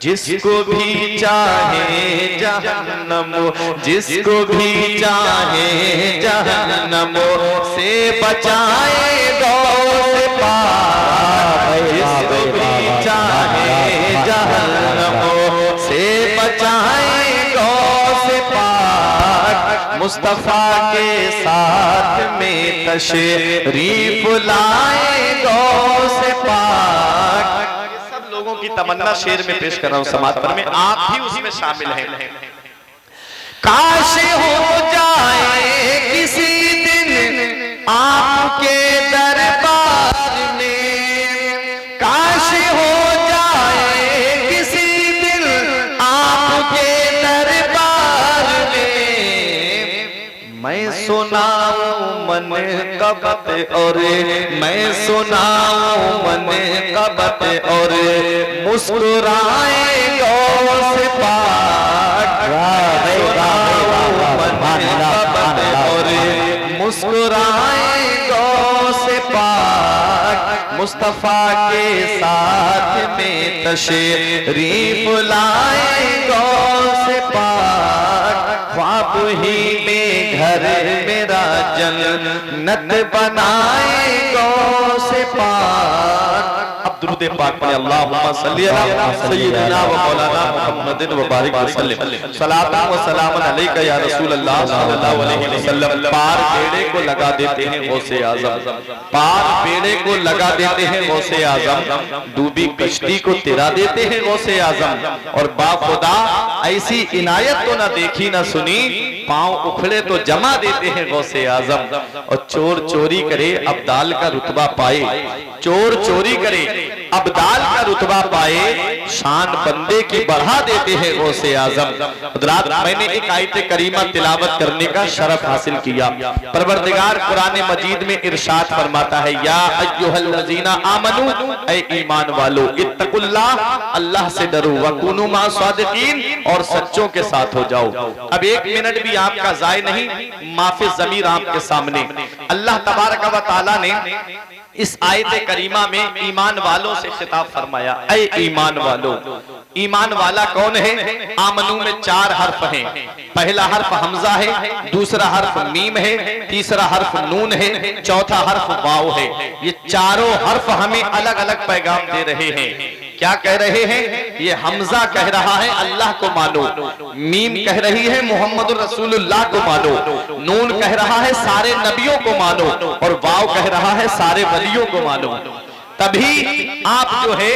जिसको भी चाहे जहन्नम, जिसको भी चाहे जहन्नम से बचाए गौस पाक, जिसको भी चाहे जहन्नम से बचाए गौस पाक, मुस्तफा के साथ में तशरीफ लाए गौस पाक। लोगों की तमन्ना शेर में पेश कर रहा हूं समाज पर में, आप भी उसमें शामिल हैं। काश हो जाए किसी दिन आपके दरबार में, काश हो जाए किसी दिन आपके दरबार में, मैं सुनाऊं मन कबत और मैं सुनाऊं मन कबत और मुस्कुराए गौस पाक, मन कबत और मुस्कुराए गौस पाक, मुस्तफा के साथ में तशरीफ लाए गौस पाक, ख्वाब ही में घर मेरा जन्नत बनाए गौस पाक। अब दुरूद पाक पढ़े, अल्लाहुम्मा सल्ली अला सय्यिदिना व मौलाना मुहम्मदिन व बारिक वसल्लम, सलातन व सलामन अलैका या रसूल अल्लाह सल्लल्लाहु अलैहि वसल्लम। पार बेड़े को लगा देते हैं गौसे आजम, पार बेड़े को लगा देते हैं गौसे आजम, डूबी कश्ती को तिरा देते हैं गौसे आजम, और बाखुदा ऐसी इनायत तो ना देखी ना सुनी, पांव उखड़े तो जमा देते हैं गौसे आजम। और चोर चोरी करे अब्दाल का रुतबा पाए, चोर चोरी करे अब्दाल का रुतबा पाए, शान बंदे की बढ़ा देते हैं गौसे आजम। हज़रात, मैंने एक आयत करीमा तिलावत करने का शरफ हासिल किया। परवरदिगार कुरान मजीद में इरशाद फरमाता है, या अय्युहल्लज़ीना आमनू, ऐ ईमान वालो, इत्तकुल्लाह, अल्लाह से डरो, वकुनू मा सादिकीन, और सच्चों के साथ हो जाओ। अब एक मिनट भी आपका ज़ाय नहीं, माफी ज़मीर आपके सामने। अल्लाह तबारक व तआला ने इस आयत करीमा में ईमान वालों से खिताब फरमाया, ऐ ईमान वालो। ईमान वाला कौन है? आमनू में 4 हर्फ हैं। पहला हर्फ हमजा है, दूसरा हर्फ मीम है, तीसरा हर्फ नून है, चौथा हर्फ वाव है। ये चारों हर्फ हमें अलग अलग पैगाम दे रहे हैं। क्या कह रहे हैं? ये हमजा कह रहा है अल्लाह को मानो, मीम कह रही है मोहम्मद रसूलुल्लाह को मानो, नून कह रहा है सारे नबियों को मानो, और वाव कह रहा है सारे वलियों को मानो। तभी आप जो है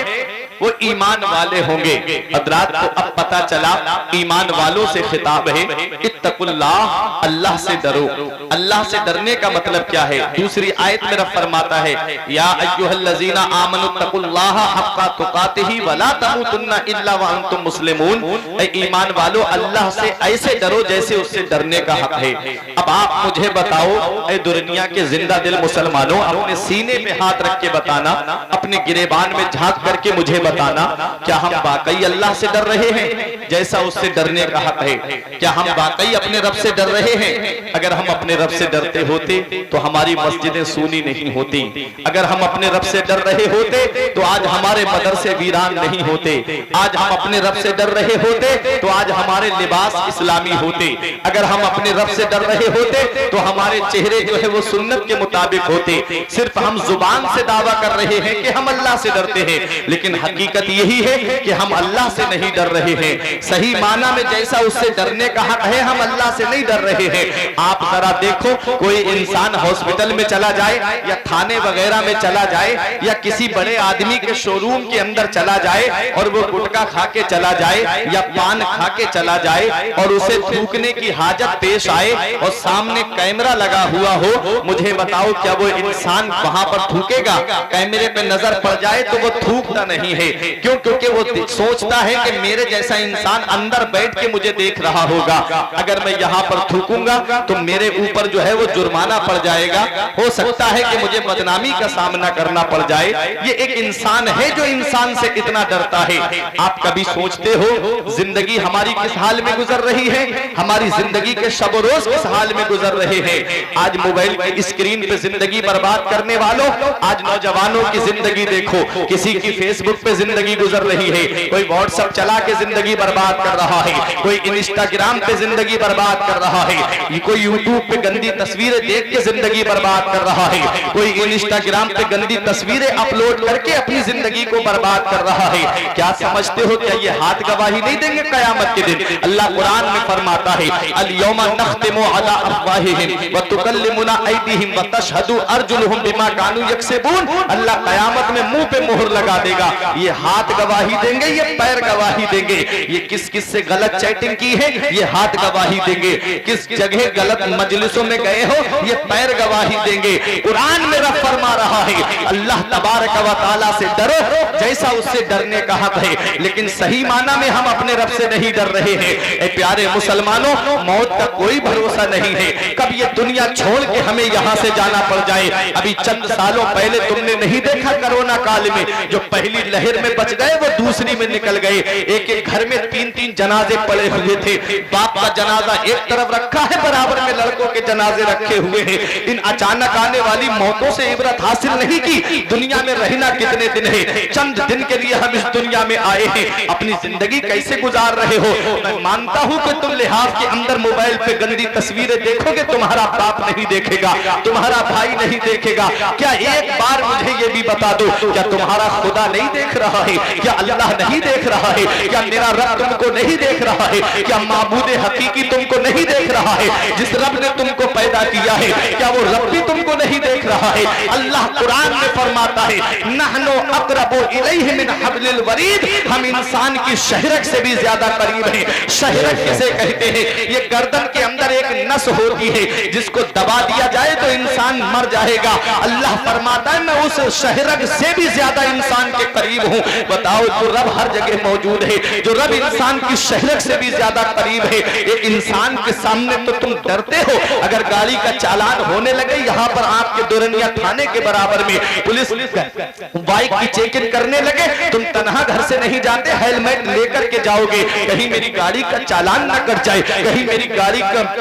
वो ईमान वाले होंगे। हज़रात, को अब पता चला ईमान वालों से खिताब है, इत्तकुल्लाह, अल्लाह से डरो। अल्लाह से डरने का मतलब क्या है? दूसरी आयत में रब फरमाता है, या अय्युहल्लज़ीना आमनुत्तकुल्लाह हक़्क़ा तुक़ातिही वला तमूतुन्ना इल्ला व अंतुम मुस्लिमून। ऐ ईमान वालो, अल्लाह से ऐसे डरो जैसे उससे डरने का हक है। अब आप मुझे बताओ, ऐ दुनिया के जिंदा दिल मुसलमानों, अपने सीने पे हाथ रख के बताना, अपने गिरेबान में झांक करके मुझे बताना, क्या हम वाकई अल्लाह से डर रहे हैं जैसा उससे डरने का हक है? क्या हम वाकई अपने रब से डर रहे हैं? अगर हम अपने रब से डरते होते तो हमारी मस्जिदें सूनी नहीं होती। अगर हम अपने रब से डर रहे होते तो आज हमारे मदरसे वीरान नहीं होते। आज हम अपने रब से डर रहे होते तो आज हमारे लिबास इस्लामी होते। अगर हम अपने रब से डर रहे होते तो हमारे चेहरे जो है वो सुन्नत के मुताबिक होते। सिर्फ हम जुबान से दावा कर रहे हैं कि हम अल्लाह से डरते हैं, लेकिन हकीकत यही है कि हम अल्लाह से नहीं डर रहे हैं। सही माना में जैसा उससे डरने का हक है, हम अल्लाह से नहीं डर रहे हैं। आप जरा देखो, कोई इंसान हॉस्पिटल में चला जाए या थाने वगैरह में चला जाए या किसी बड़े आदमी के शोरूम के अंदर चला जाए और वो गुटखा खा के चला जाए या पान खा के चला जाए और उसे थूकने की हाजत पेश आए और सामने कैमरा लगा हुआ हो, मुझे बताओ क्या वो इंसान वहां पर थूकेगा? कैमरे पे नजर पड़ जाए तो वो थूकता नहीं है। क्यों? क्योंकि वो सोचता है कि मेरे जैसा इंसान इंसान अंदर बैठ के मुझे देख रहा होगा, अगर मैं यहाँ पर थूकूंगा तो मेरे ऊपर जो है वो जुर्माना पड़ जाएगा, हो सकता है कि मुझे बदनामी का सामना करना पड़ जाए। ये एक इंसान है जो इंसान से इतना डरता है। आप कभी सोचते हो जिंदगी हमारी किस हाल में गुजर रही है? हमारी जिंदगी के शब रोज किस हाल में गुजर रहे हैं? आज मोबाइल की स्क्रीन पे जिंदगी बर्बाद करने वालों, आज नौजवानों की जिंदगी देखो, किसी की फेसबुक पे जिंदगी गुजर रही है, कोई व्हाट्सएप चला के जिंदगी बर्बाद कर रहा है, कोई इंस्टाग्राम पे जिंदगी बर्बाद कर रहा है, कोई यूट्यूब पे गंदी तस्वीरें देख के जिंदगी बर्बाद कर रहा है, कोई इंस्टाग्राम पे गंदी तस्वीरें अपलोड करके अपनी जिंदगी को बर्बाद कर रहा है। क्या समझते हो क्या ये हाथ गवाही नहीं देंगे कयामत के दिन? अल्लाह कुरान में फरमाता है अल यौमा नख्तिमु अला अफ़वाहिहिम व तुकल्लिमुना ऐदीहिम व तशहदु अर्जुलुहुम बिमा कानू यक्सिबून। अल्लाह कयामत में मुंह पे मोहर लगा देगा। ये हाथ गवाही देंगे, ये पैर गवाही देंगे। ये किस किस से गलत चैटिंग की है, ये हाथ गवाही देंगे। किस जगह गलत मजलिसों में गए हो, ये पैर गवाही देंगे। कुरान में रब फरमा रहा है अल्लाह तबारक व तआला से डरो जैसा उससे डरने का हक है, लेकिन सही माना में हम अपने रब से नहीं डर रहे हैं। ए प्यारे मुसलमानों, मौत का कोई भरोसा नहीं है, कब ये दुनिया छोड़ के हमें यहाँ से जाना पड़ जाए। अभी चंद सालों पहले तुमने नहीं देखा कोरोना काल में जो पहली लहर में बच गए वो दूसरी में निकल गए। एक एक घर में 3-3 जनाजे पड़े हुए थे। बाप का जनाजा एक तरफ रखा है, बराबर में लड़कों के जनाजे रखे हुए हैं। इन अचानक आने वाली मौतों से इबरत हासिल नहीं की। दुनिया में रहना कितने दिन है? चंद दिन के लिए हम इस दुनिया में आए हैं। अपनी जिंदगी कैसे गुजार रहे हो? मैं मानता हूं कि तुम लिहाज के अंदर मोबाइल पे गंदी तस्वीरें देखोगे, तुम्हारा बाप नहीं देखेगा, तुम्हारा भाई नहीं देखेगा। क्या एक बार मुझे ये भी बता दो, क्या तुम्हारा खुदा नहीं देख रहा है? क्या अल्लाह नहीं देख रहा है? क्या मेरा रब तुमको नहीं देख रहा है? क्या माबूद हकीकी तुमको नहीं देख रहा है? जिस रब ने तुमको पैदा किया है, क्या वो रब भी तुमको नहीं देख रहा है? अल्लाह कुरान में फरमाता है नहनु अक़रबु इलैहि मिन हब्लिल वरीद, हम इंसान की शहरक से भी ज्यादा करीब हैं। शहरक किसे कहते हैं? ये गर्दन के अंदर एक नस होती है, जिसको दबा दिया जाए तो इंसान मर जाएगा। अल्लाह फरमाता है मैं उस शहरक से भी ज्यादा इंसान के करीब हूँ। बताओ, जो रब हर जगह मौजूद है, जो रब इंसान की शहरक से भी ज्यादा करीब है, एक इंसान के सामने तो तुम डरते हो। अगर गाड़ी का चालान होने लगे यहाँ पर आपके दुरनिया थाने के बराबर में, पुलिस बाइक की चेकिंग करने लगे, तुम तनहा घर से नहीं जाते, हेलमेट लेकर के जाओगे, कहीं मेरी गाड़ी का चालान न कट जाए, कहीं मेरी गाड़ी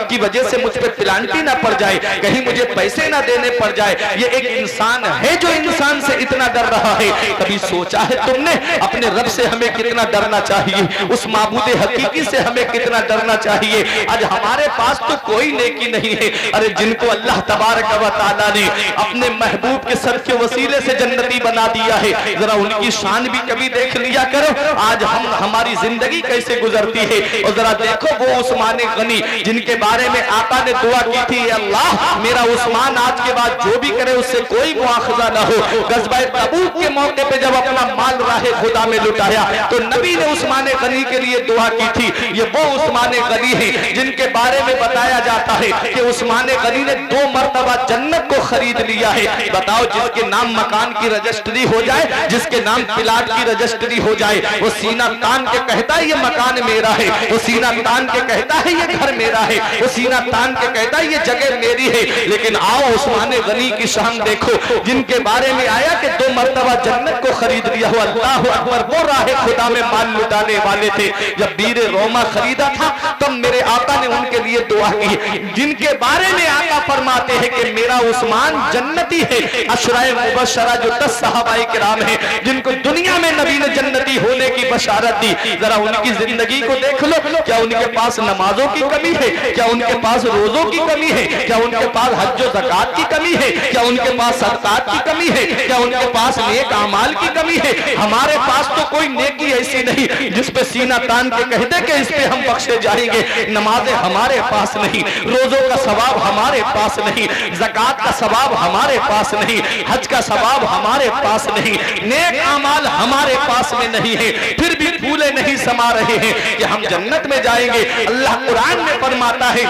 की वजह से मुझ पे पेनाल्टी ना पड़ जाए, कहीं मुझे पैसे ना देने पड़ जाए। ये एक इंसान है जो इंसान से इतना डर रहा है। कभी सोचा है तुमने अपने रब से हमें कितना डरना चाहिए? उस माबूद हकीकी से हमें कितना डरना चाहिए? आज हमारे पास तो कोई नेकी नहीं है। अरे जिनको अल्लाह तबारक व तआला ने अपने महबूब के सर के वसीले से जन्नती बना दिया है, जरा उनकी शान भी कभी देख लिया करो। आज हमारी जिंदगी कैसे गुजरती है। और जरा देखो वो उस्मान गनी जिनके बारे में आका ने दुआ की थी, अल्लाह मेरा उस्मान आज के बाद जो भी करे उससे कोई मुआखजा ना हो। गज़वा तबूक के मौके पे जब अपना माल राहे खुदा में लुटाया तो नबी ने उस्मान गनी के लिए दुआ की थी। ये वो उस्मान गनी है जिनके बारे में बताया जाता है कि उस्मान गनी ने 2 मरतबा जन्नत को खरीद लिया है। बताओ, जिसके नाम मकान की रजिस्ट्री हो जाए, जिसके नाम प्लाट की रजिस्ट्री हो जाए, वो सीना तान के कहता है ये मकान मेरा है, वो सीना तान के कहता है ये घर मेरा है, वो सीना तान के कहता है ये जगह मेरी है। लेकिन आओ उस्मान गनी की शान देखो, जिनके बारे में आया कि 2 मरतबा जन्नत को खरीद लिया हो। अल्लाह अकबर, वो राहे खुदा में माल लुटाने वाले थे। जब बीर रोमा खरीदा था तब मेरे आका ने उनके लिए दुआ की, जिनके बारे में आका फरमाते हैं कि मेरा उस्मान जन्नती है। अशराए मुबशरा जो 10 सहाबाए किराम हैं जिनको दुनिया में नबी ने जन्नती होने की बशारत दी, जरा उनकी जिंदगी को देख लो। क्या उनके पास नमाजों की कमी है? क्या उनके पास रोजों की कमी है? क्या उनके पास हज व ज़कात की कमी है? क्या उनके पास सदकात की कमी है? क्या उनके पास नेक अमाल की कमी है? हमारे पास तो कोई नेकी ऐसी नहीं जिस पे सीना तान के कह दे कि इस पे हम बख्शे जाएंगे। नमाजें हमारे पास नहीं, रोजों का सवाब हमारे पास नहीं, ज़कात का सवाब हमारे पास नहीं, हज का सवाब हमारे पास नहीं, नेक अमाल हमारे पास में नहीं है। फिर भी फूले नहीं समा रहे हैं कि हम जन्नत में जाएंगे। अल्लाह कुरान में फरमाता है,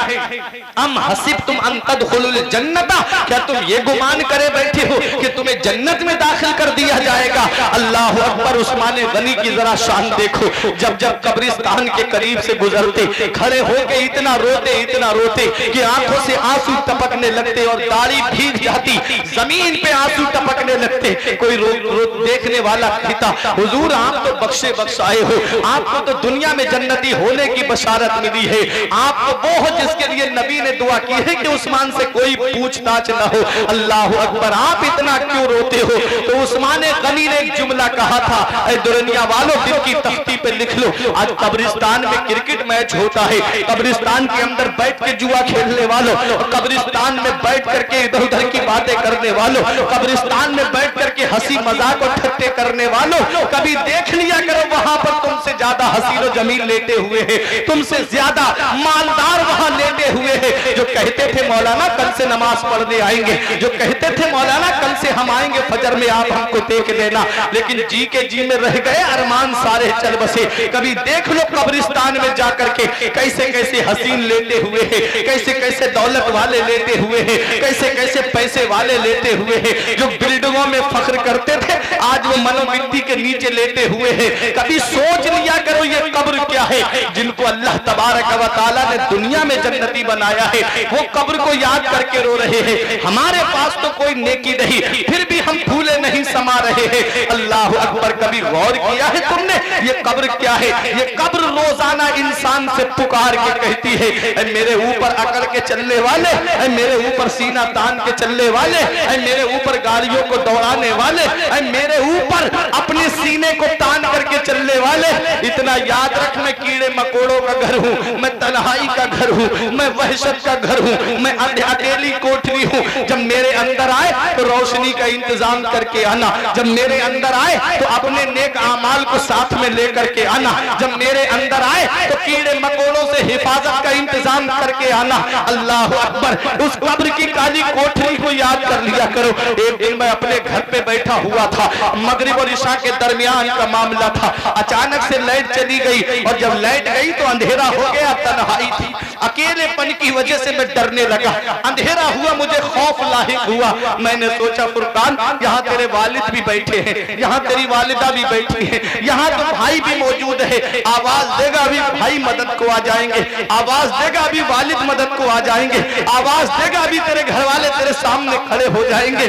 अम हसिबतुम अन तदखुलुल जन्नता, क्या तुम ये गुमान करे बैठे हो कि तुम्हें जन्नत में दाखिल कर दिया जाएगा। अल्लाह अकबर। उस्मान गनी की जरा शान देखो, जब जब कब्रिस्तान के करीब से गुजरते, खड़े होके इतना रोते कि आंखों से आंसू टपकने लगते और दाढ़ी भीग जाती, जमीन पे आंसू टपकने लगते। कोई देखने वाला कहता, हुजूर आप तो बख्शे बख्शाए हो, आपको तो दुनिया में जन्नती होने की बशारत मिली है, आप तो वो हो जिसके लिए नबी ने दुआ की है कि उस्मान से कोई पूछताछ न हो। अल्लाह अकबर, आप इतना क्यों रोते हो? तो उस्मान गनी ने एक जुमला कहा था, ऐ दुनिया वालों दिल की तख्ती पे लिख लो, आज कब्रिस्तान में क्रिकेट मैच होता है, कब्रिस्तान के अंदर बैठ के जुआ खेलने वालों, कब्रिस्तान में बैठ करके इधर उधर की बातें करने वालों, कब्रिस्तान में बैठ करके हंसी मजाक और ठट्टे करने वालों, कभी देख लिया करो वहां पर तुमसे ज्यादा हसीन और जमील लेटे हुए हैं, तुमसे ज्यादा मालदार वहां लेटे हुए हैं। जो कहते थे मौलाना कल से नमाज पढ़ने आएंगे, जो कहते थे मौलाना कल से हम आएंगे फजर में, आप हमको देख लेना, लेकिन जी के जी में रह गए अरमान सारे चल बसे। कभी देख लो कब्रिस्तान में जाकर के कैसे कैसे हसीन लेटे हुए हैं, कैसे कैसे दौलत वाले लेटे हुए हैं, कैसे कैसे पैसे वाले लेटे हुए हैं। जो बिल्डिंगों में फख्र करते थे आज वो मनोमिट्टी के नीचे लेटे हुए हैं। कभी सोच लिया करो ये कब्र क्या है। जिनको अल्लाह तबारक व तआला ने दुनिया में जन्नती बनाया है वो कब्र को याद करके रो रहे हैं। हमारे पास तो कोई नेकी नहीं, फिर भी हम फूले नहीं समा रहे हैं। अल्लाह अकबर। कभी गौर किया है तुमने ये कब्र क्या है? ये कब्र रोजाना इंसान से पुकार के कहती है, मेरे ऊपर अकड़ के चलने वाले, मेरे ऊपर सीना तान के चलने वाले, मेरे ऊपर गाड़ियों को दौड़ाने वाले, मेरे ऊपर अपने सीने को तान करके चलने वाले, इतना याद रख, मैं कीड़े मकोड़ों का घर हूँ, मैं तन्हाई का घर हूँ, मैं वहशत का घर हूँ, मैं अकेली कोठरी हूँ। जब मेरे अंदर आए तो रोशनी का इंतजाम करके आना, जब मेरे अंदर आए तो अपने नेक आमाल को साथ में लेकर के आना, जब मेरे अंदर आए तो कीड़े मकोड़ों से हिफाजत का इंतजाम करके आना। अल्लाह अकबर। उस कब्र की काली कोठरी को याद कर लिया करो। एक दिन मैं अपने घर पे बैठा हुआ था, मगरिब और इशा के दरमियान का मामला था, अचानक से लाइट चली गई और जब लाइट गई तो अंधेरा हो गया, तन्हाई थी, अकेलेपन की वजह से मैं डरने लगा, अंधेरा हुआ, मुझे खौफ लाहिक हुआ। मैंने सोचा फुरकान यहाँ तेरे वालिद भी बैठे हैं, यहाँ तेरी वालिदा भी बैठी है, यहाँ तो भाई भी मौजूद है, आवाज देगा अभी भाई मदद को आ जाएंगे, आवाज देगा अभी वालिद मदद को आ जाएंगे, आवाज देगा अभी तेरे घर वाले तेरे सामने खड़े हो जाएंगे।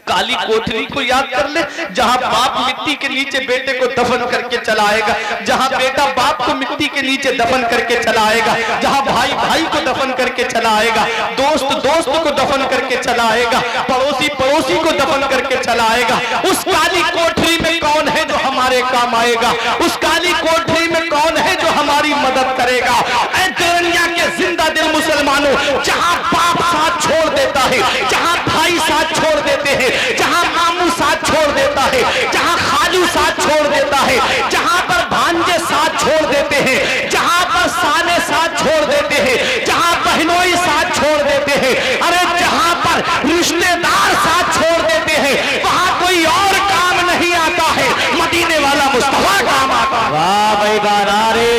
काली कोठरी को याद कर ले, जहाँ बाप मिट्टी के नीचे बेटे को दफन करके चला आएगा, जहाँ बेटा बाप को मिट्टी के नीचे दफन करके चला आएगा, जहाँ भाई भाई को दफन करके चला आएगा, दोस्त दोस्त को दफन करके चला आएगा, पड़ोसी पड़ोसी को दफन करके चला आएगा। उस काली कोठरी में कौन है जो हमारे काम आएगा? उस काली कोठरी में कौन है जो हमारी मदद करेगा? ऐ दुनिया के जिंदा दिल मुसलमानों, जहाँ बाप साथ छोड़ देता है, जहाँ भाई साथ छोड़ देते हैं, जहाँ मामू साथ छोड़ देता है, जहाँ खालू साथ छोड़ देता है, जहाँ पर भांजे साथ छोड़ देते हैं, जहाँ पर साले साथ छोड़ देते हैं, जहाँ बहनोई साथ छोड़ देते हैं, अरे जहाँ पर रिश्तेदार साथ छोड़ देते हैं, वहाँ कोई और काम नहीं आता है, मदीने वाला मुस्तफा काम आता है। वाह भाई वाह, नारे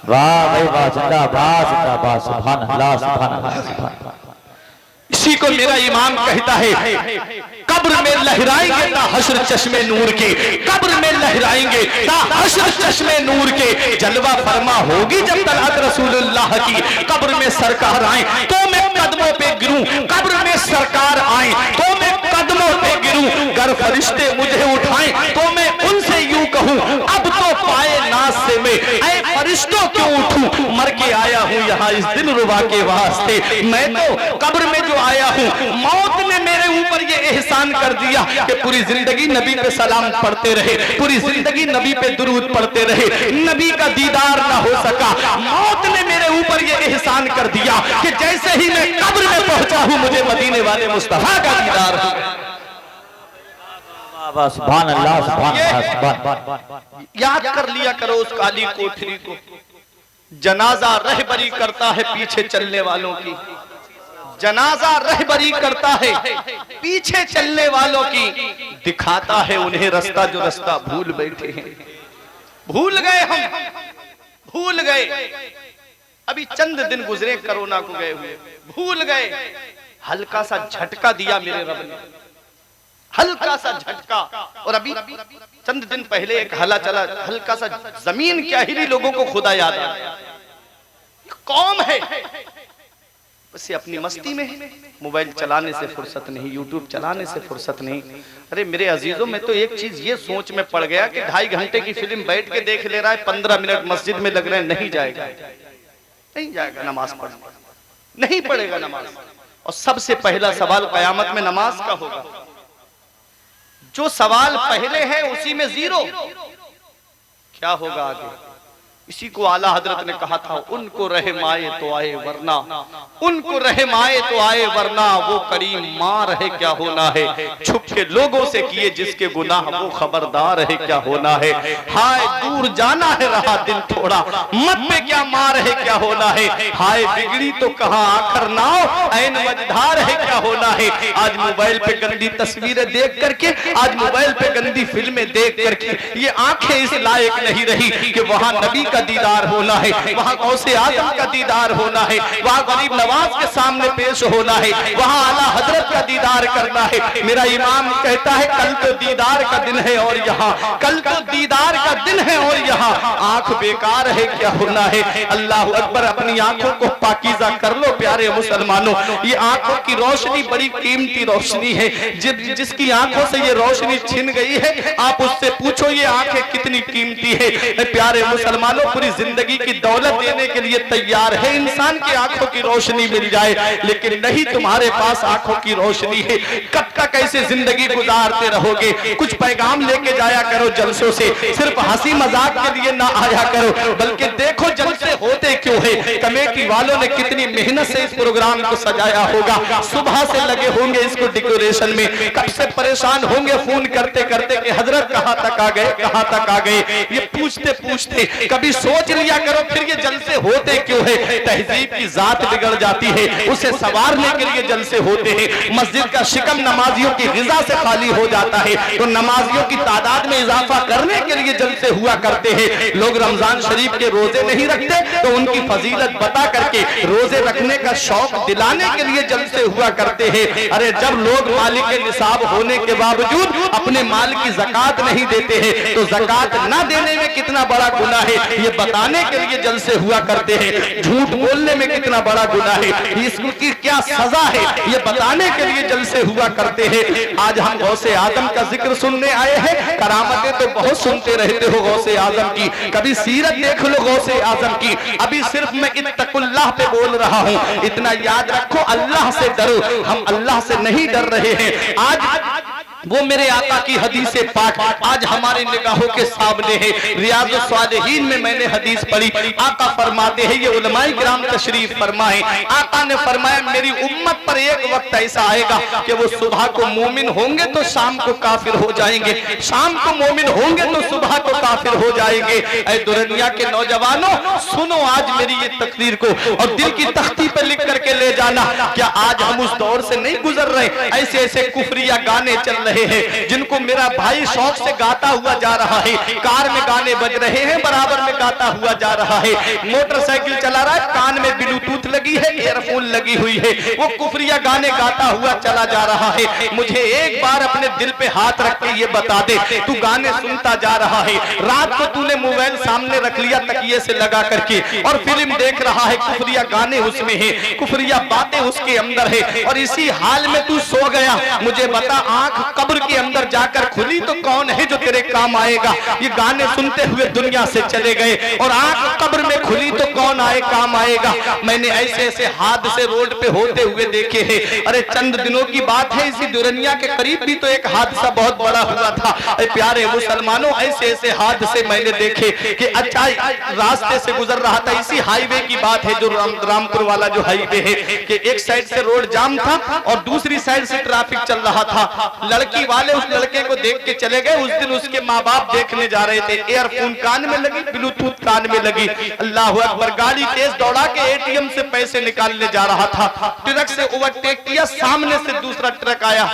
वाह भाई वाह, जिंदाबाद जिंदाबाद, सुभान अल्लाह सुभान अल्लाह सुभान अल्लाह। इसी को मेरा इमाम कहता है, कब्र में लहराएंगे ता हश्र चश्मे नूर के, कब्र में लहराएंगे ता हश्र चश्मे नूर के, जलवा फरमा होगी जब तलअत रसूलुल्लाह की, कब्र में सरकार आए तो मैं कदमों पे गिरूं, कब्र में सरकार आए तो मैं कदमों पे गिरूं, गर फरिश्ते मुझे उठाएं तो मैं उनसे यूं कहूं, अब तो पाए नाज से मैं, ऐ फरिश्तों क्यों उठूं, मर के आया हूं यहाँ इस दिन रुबा के वास्ते, मैं तो कब्र में जो आया हूं, मौत ने मेरे ऊपर ये एहसान कर दिया कि पूरी जिंदगी नबी पे सलाम पढ़ते रहे, पूरी जिंदगी नबी पे दुरूद पढ़ते रहे, नबी का दीदार ना हो सका। मौत ने मेरे ऊपर ये एहसान कर दिया कि जैसे ही मैं कब्र में पहुंचा हूं मुझे मदीने वाले मुस्तफा का दीदार हो गया। सुभान अल्लाह सुभान अल्लाह। याद कर लिया करो उस काली कोठरी को। जनाजा रहबरी करता है पीछे चलने वालों की, जनाजा रहबरी करता है, पीछे चलने वालों की दिखाता है उन्हें रास्ता जो रास्ता भूल बैठे हैं। भूल गए, हम भूल गए। अभी चंद दिन गुजरे कोरोना को गए हुए, भूल गए। हल्का सा झटका दिया मेरे रब ने, हल्का सा झटका। और अभी चंद दिन पहले एक हला चला, हल्का सा जमीन क्या हिली, लोगों को खुदा याद आया। कौम है बस ये अपनी मस्ती में है, मोबाइल चलाने से फुर्सत नहीं, यूट्यूब चलाने से फुर्सत नहीं। अरे मेरे अजीजों, मैं तो एक चीज ये सोच में पड़ गया कि 2.5 घंटे की फिल्म बैठ के देख ले रहा है, 15 मिनट मस्जिद में लग रहे हैं, नहीं जाएगा, नहीं जाएगा नमाज पढ़ने, नहीं पढ़ेगा नमाज। और सबसे पहला सवाल कयामत में नमाज का होगा। जो सवाल पहले है उसी में 0। क्या होगा आगे? इसी को आला हजरत ने कहा था, उनको रहमाए तो आए वरना, उनको रहमाए तो आए वरना, वो करीम मां रहे क्या होना है, छुप के लोगों से किए जिसके गुनाह वो खबरदार है क्या होना है। हाय दूर जाना है रहा दिल थोड़ा, मत पे क्या मार है क्या होना है। हाय बिगड़ी तो कहां आखर नाव, ऐन मझधार है क्या होना है। आज मोबाइल पे गंदी तस्वीरें देख करके, आज मोबाइल पे गंदी फिल्में देख करके ये आंखें इस लायक नहीं रही कि वहां नबी का दीदार होना है, वहां गौसे आजम का दीदार होना है, वहां गरीब नवाज के सामने पेश होना है, वहां आला हजरत का दीदार करना है। मेरा इमाम कहता है कल तो दीदार का दिन है और यहाँ, कल तो दीदार का दिन है और यहाँ आंख बेकार है क्या होना है। अल्लाह अकबर। अपनी आंखों को पाकीज़ा कर लो प्यारे मुसलमानों। ये आंखों की रोशनी बड़ी कीमती रोशनी है। जिसकी आंखों से ये रोशनी छिन गई है, आप उससे पूछो ये आंखें कितनी कीमती है। प्यारे मुसलमानों, पूरी जिंदगी की दौलत देने के लिए तैयार है इंसान की आंखों की रोशनी मिल जाए, लेकिन नहीं तुम्हारे पास आंखों की रोशनी है। कब तक ऐसे जिंदगी गुजारते रहोगे? कुछ पैगाम लेके जाया करो जलसों से, सिर्फ हंसी मजाक के लिए ना आया करो, बल्कि देखो जलसे होते क्यों है। कमेटी वालों ने कितनी मेहनत से इस प्रोग्राम को सजाया होगा, सुबह से लगे होंगे इसको डेकोरेशन में, कब से परेशान होंगे फोन करते करते कि हजरत कहां तक आ गए, कहां तक आ गए। ये पूछते पूछते कभी सोच लिया करो फिर ये जलसे होते क्यों है। तहजीब की जात बिगड़ जाती है, उसे संवारने के लिए जलसे होते हैं। मस्जिद का शिकम नमाजियों की गिजा से खाली हो जाता है, तो नमाजियों की तादाद में इजाफा करने के लिए जलसे हुआ करते हैं। लोग रमजान शरीफ के रोजे नहीं रखते तो उनकी फजीलत बता करके रोजे रखने का शौक दिलाने के लिए जलसे हुआ करते हैं। अरे जब लोग मालिक के निसाब होने के बावजूद अपने माल की ज़कात नहीं देते हैं, तो ज़कात ना देने में कितना बड़ा गुनाह है ये बताने के लिए जलसे हुआ करते हैं। झूठ बोलने में कितना बड़ा गुनाह है, इसकी क्या सजा है ये बताने के लिए जलसे हुआ करते हैं। आज हम गौसे आजम का जिक्र सुनने आए हैं। करामतें तो बहुत सुनते रहते हो गौसे आजम की, कभी सीरत देख लो गौसे आजम की। अभी सिर्फ मैं इत्तकुल्लाह पे बोल रहा हूँ, इतना याद रखो अल्लाह से डरो। हम अल्लाह से नहीं डर रहे हैं। आज वो मेरे आका की हदीस पाक आज हमारी निगाहों के सामने है। रियाज़ुस सालिहीन में मैंने हदीस पढ़ी, आका फरमाते हैं, ये उलमाए किराम तशरीफ फरमाए, आका ने फरमाया मेरी उम्मत पर एक वक्त ऐसा आएगा कि वो सुबह को मोमिन होंगे तो शाम को काफिर हो जाएंगे, शाम को मोमिन होंगे तो सुबह को काफिर हो जाएंगे। ऐ दुनिया के नौजवानों, सुनो आज मेरी ये तकरीर को और दिल की तख्ती पर लिख करके ले जाना। क्या आज हम उस दौर से नहीं गुजर रहे? ऐसे ऐसे कुफरिया गाने चल रहे हैं जिनको मेरा भाई शौक से गाता हुआ जा रहा है, कार में गाने बज रहे हैं, बराबर में गाता हुआ जा रहा है, मोटरसाइकिल चला रहा है, कान में ब्लूटूथ लगी है, ईयरफोन लगी हुई है, वो कुफरिया गाने गाता हुआ चला जा रहा है। मुझे एक बार अपने दिल पे हाथ रख के ये बता दे, तू गाने सुनता जा रहा है, रात को तूने मोबाइल सामने रख लिया तकिए से लगा करके और फिल्म देख रहा है, कुफरिया गाने उसमें है, कुफरिया बातें उसके अंदर है, और इसी हाल में तू सो गया। मुझे बता, आंख कब्र के अंदर जाकर खुली तो कौन है जो तेरे काम आएगा? ये गाने सुनते हुए दुनिया से चले गए और आंख कब्र में खुली तो कौन आए काम आएगा? मैंने ऐसे ऐसे हादसे रोड पे होते हुए देखे हैं। अरे चंद दिनों की बात है, इसी दुनिया के करीब भी तो एक हादसा बहुत बड़ा हुआ था। प्यारे मुसलमानों, ऐसे ऐसे हादसे मैंने देखे कि अच्छा रास्ते से गुजर रहा था, इसी हाईवे की बात है जो रामपुर वाला जो हाईवे है, कि एक साइड से रोड जाम था और दूसरी साइड से ट्रैफिक चल रहा था। लड़के लड़की वाले उस लड़के को देख के चले गए। उस दिन उसके माँ बाप देखने जा रहे थे, एयरफोन कान में लगी, ब्लूटूथ कान में लगी। अल्लाह अकबर, गाड़ी तेज दौड़ा के एटीएम से पैसे निकालने जा रहा था। ट्रक से ओवरटेक किया, सामने से दूसरा ट्रक आया।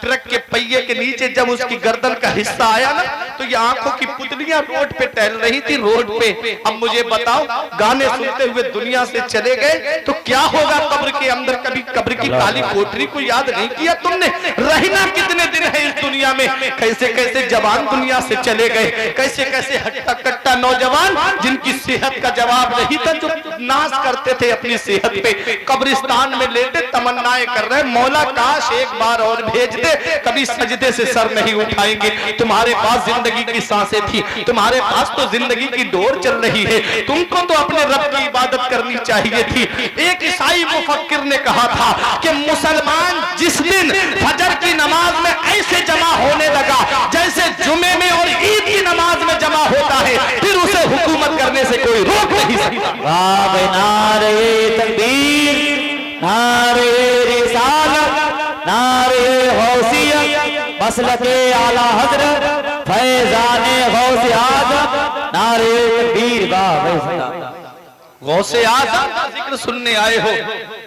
ट्रक के पहिए के नीचे जब उसकी गर्दन का हिस्सा आया ना, तो ये आंखों की पुतलियां रोड पे टहल रही थी, रोड पे। अब मुझे बताओ, गाने सुनते हुए दुनिया से चले गए तो क्या होगा कब्र के अंदर? कभी कब्र की काली कोठरी को याद नहीं किया तुमने? रहना कितने दिन है इस दुनिया में? कैसे कैसे जवान दुनिया से चले गए, कैसे कैसे हट्टा कट्टा नौजवान जिनकी सेहत का जवाब नहीं था, जो नाश करते थे अपनी सेहत पे, कब्रिस्तान में लेटे तमन्नाएं कर रहे, मौला काश एक बार और भेज दे, कभी सजदे से सर नहीं उठाएंगे। तुम्हारे पास जिंदगी की सांसें थी, तुम्हारे पास तो जिंदगी की डोर चल रही है, तुमको तो अपने रब की इबादत करनी चाहिए थी। एक ईसाई मुफक्किर ने कहा था कि मुसलमान जिस दिन फजर की नमाज में ऐसे जमा होने लगा जैसे जुमे में और ईद की नमाज में जमा होता है, फिर उसे हुकूमत करने से कोई रोक नहीं सकता। नारे तकबीर, नारे रिसालत, नारे गौसियत, मसलके आला हजरत, फैजाने गौसे आजम, नारे तकबीर। गौसे आजम का जिक्र सुनने आए हो,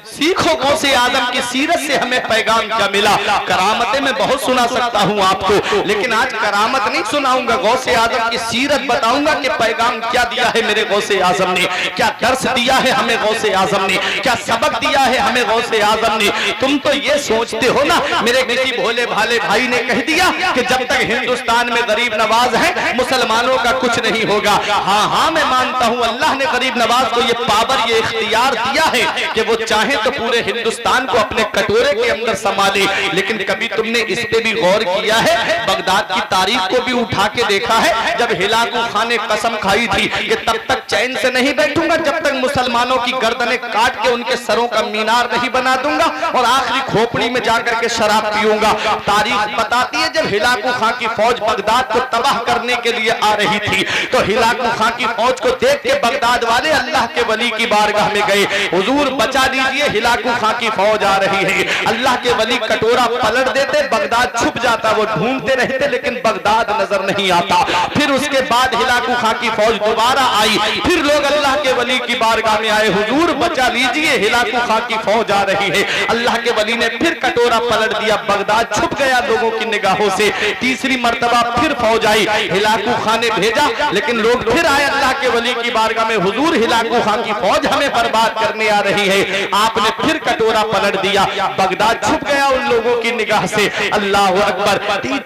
सीखो गौसे आजम की सीरत से हमें पैगाम क्या मिला। करामतें मैं बहुत सुना सकता हूँ आपको, लेकिन आज करामत नहीं सुनाऊंगा, गौसे आजम की सीरत बताऊंगा कि पैगाम क्या दिया है मेरे गौसे आजम ने, क्या दर्स दिया है हमें गौसे आजम ने, क्या सबक दिया है हमें गौसे आजम ने। तुम तो ये सोचते हो ना, मेरे किसी भोले भाले भाई ने कह दिया कि जब तक हिंदुस्तान में गरीब नवाज है मुसलमानों का कुछ नहीं होगा। हाँ हाँ, मैं मानता हूँ अल्लाह ने गरीब नवाज को ये पावर, ये इख्तियार दिया है कि वो चाहे तो पूरे हिंदुस्तान को अपने कटोरे के अंदर संभाले। लेकिन कभी तुमने इस पे भी गौर किया है, बगदाद की तारीख को भी उठा के देखा है, जब हिलाकू खान ने कसम खाई थी कि तब तक चैन से नहीं बैठूंगा जब तक मुसलमानों की गर्दनें काट के उनके सरों का मीनार नहीं बना दूंगा और आखिरी खोपड़ी में जाकर के शराब पीऊंगा। तारीख बताती है जब हिलाकू खान की फौज बगदाद को तबाह करने के लिए आ रही थी, तो हिलाकू खान की फौज को देख के बगदाद वाले अल्लाह के वली की बारगाह में गए, हुजूर बचा दीजिए, हिलाकू खां की फौज आ रही है। अल्लाह के वली कटोरा पलट देते, बगदाद छुप जाता, वो ढूंढते रहते लेकिन बगदाद नजर नहीं आता। फिर उसके बाद हिलाकू खां की फौज दोबारा आई, फिर लोग अल्लाह के वली की बारगाह में आए, हुजूर बचा लीजिए, हिलाकू खां की फौज आ रही है। अल्लाह के वली ने फिर कटोरा पलट दिया, बगदाद छुप गया लोगों की निगाहों से। तीसरी मर्तबा फिर फौज आई, हिलाकू खां ने भेजा, लेकिन लोग फिर आए अल्लाह के वली की बारगाह में, हुजूर हिलाकू खां की फौज हमें बर्बाद करने आ रही है। आपने फिर कटोरा पलट दिया, बगदाद छुप गया उन लोगों की निगाह से। अल्लाह अकबर।